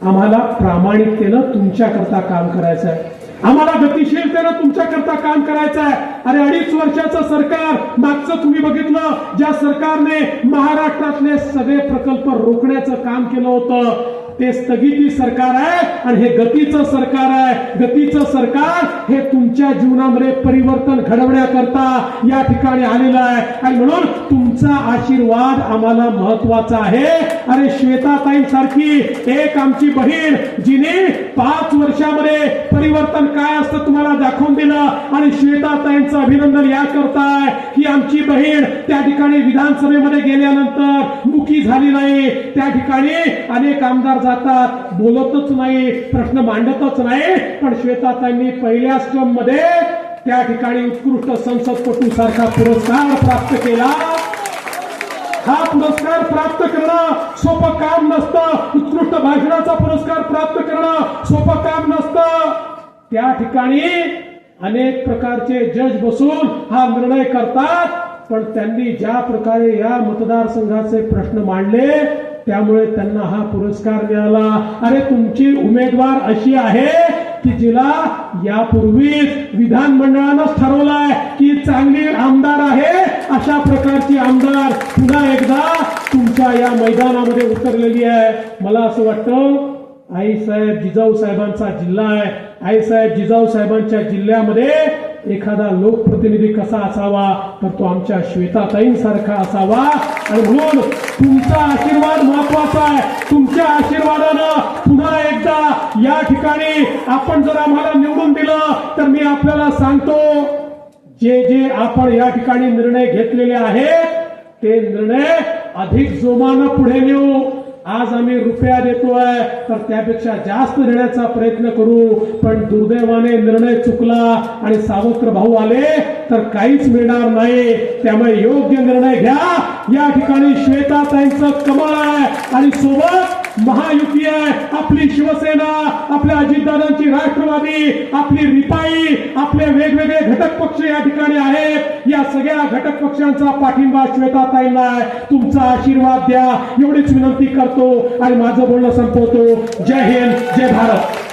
आम्हाला प्रामाणिकतेनं तुमच्याकरता काम करायचं आहे. आम्हाला गतिशीलतेनं तुमच्याकरता काम करायचं आहे. अरे 2.5 वर्षाचं सरकार मागचं तुम्ही बघितलं, ज्या सरकारने महाराष्ट्रातले सगळे प्रकल्प रोखण्याचं काम केलं होतं ते स्थगिती सरकार आहे आणि हे गतीचं सरकार आहे. गतीचं सरकार हे तुमच्या जीवनामध्ये परिवर्तन घडवण्याकरता या ठिकाणी आलेलं आहे आणि म्हणून तुमचा आशीर्वाद आम्हाला महत्वाचा आहे. अरे श्वेताताईंसारखी एक आमची बहीण जिने 5 वर्षामध्ये परिवर्तन काय असतं तुम्हाला दाखवून दिलं आणि श्वेताताईंचं अभिनंदन या करताय की आमची बहीण त्या ठिकाणी विधानसभेमध्ये गेल्यानंतर मुकी झाली नाही. त्या ठिकाणी अनेक आमदार जातात, बोलतच नाही, प्रश्न मांडतच नाही, पण श्वेताताईंनी पहिल्या स्टर्म मध्ये त्या ठिकाणी उत्कृष्ट संसदपटू सारखा पुरस्कार प्राप्त केला. हा पुरस्कार प्राप्त करणं सोपं काम नसतं. उत्कृष्ट भाषणाचा पुरस्कार प्राप्त करणं सोपं काम नसतं. त्या ठिकाणी अनेक प्रकारचे जज बसून हा निर्णय करतात, पण त्यांनी ज्या प्रकारे या मतदारसंघाचे प्रश्न मांडले त्यामुळे त्यांना हा पुरस्कार मिळाला. अरे तुमची उमेदवार अशी आहे की जिला यापूर्वीच विधानमंडळानंच ठरवलंय की चांगली आमदार आहे अशा प्रकारची आमदार पुन्हा एकदा तुमच्या या मैदानामध्ये उतरलेली आहे. मला असं वाटतं आईसाहेब जिजाऊ साहेबांचा जिल्हा आहे. आईसाहेब जिजाऊ साहेबांच्या जिल्ह्यामध्ये एखादा लोकप्रतिनिधी कसा असावा तर तो आमच्या श्वेताताईंसारखा असावा. आणि म्हणून तुमचा आशीर्वाद महत्वाचा आहे. तुमच्या आशीर्वादानं पुन्हा एकदा या ठिकाणी आपण जर आम्हाला निवडून दिलं तर मी आपल्याला सांगतो जे जे आपण या ठिकाणी निर्णय घेतलेले आहेत ते निर्णय अधिक जोमानं पुढे नेऊ. आज आम्ही रुपया देतोय तर त्यापेक्षा जास्त देण्याचा प्रयत्न करू. पण दुर्दैवाने निर्णय चुकला आणि सावत्र भाऊ आले तर काहीच मिळणार नाही. त्यामुळे योग्य निर्णय घ्या. या ठिकाणी श्वेताताईंचं कमळ आहे आणि सोबत महायुती आहे. आपली शिवसेना, आपल्या अजितदादांची राष्ट्रवादी, आपली रिपाई, आपले वेगवेगळे घटक पक्ष या ठिकाणी आहेत. या सगळ्या घटक पक्षांचा पाठिंबा श्वेताताईंना आहे. तुमचा आशीर्वाद द्या एवढीच विनंती करतो आणि माझं बोलणं संपवतो. जय हिंद, जय भारत.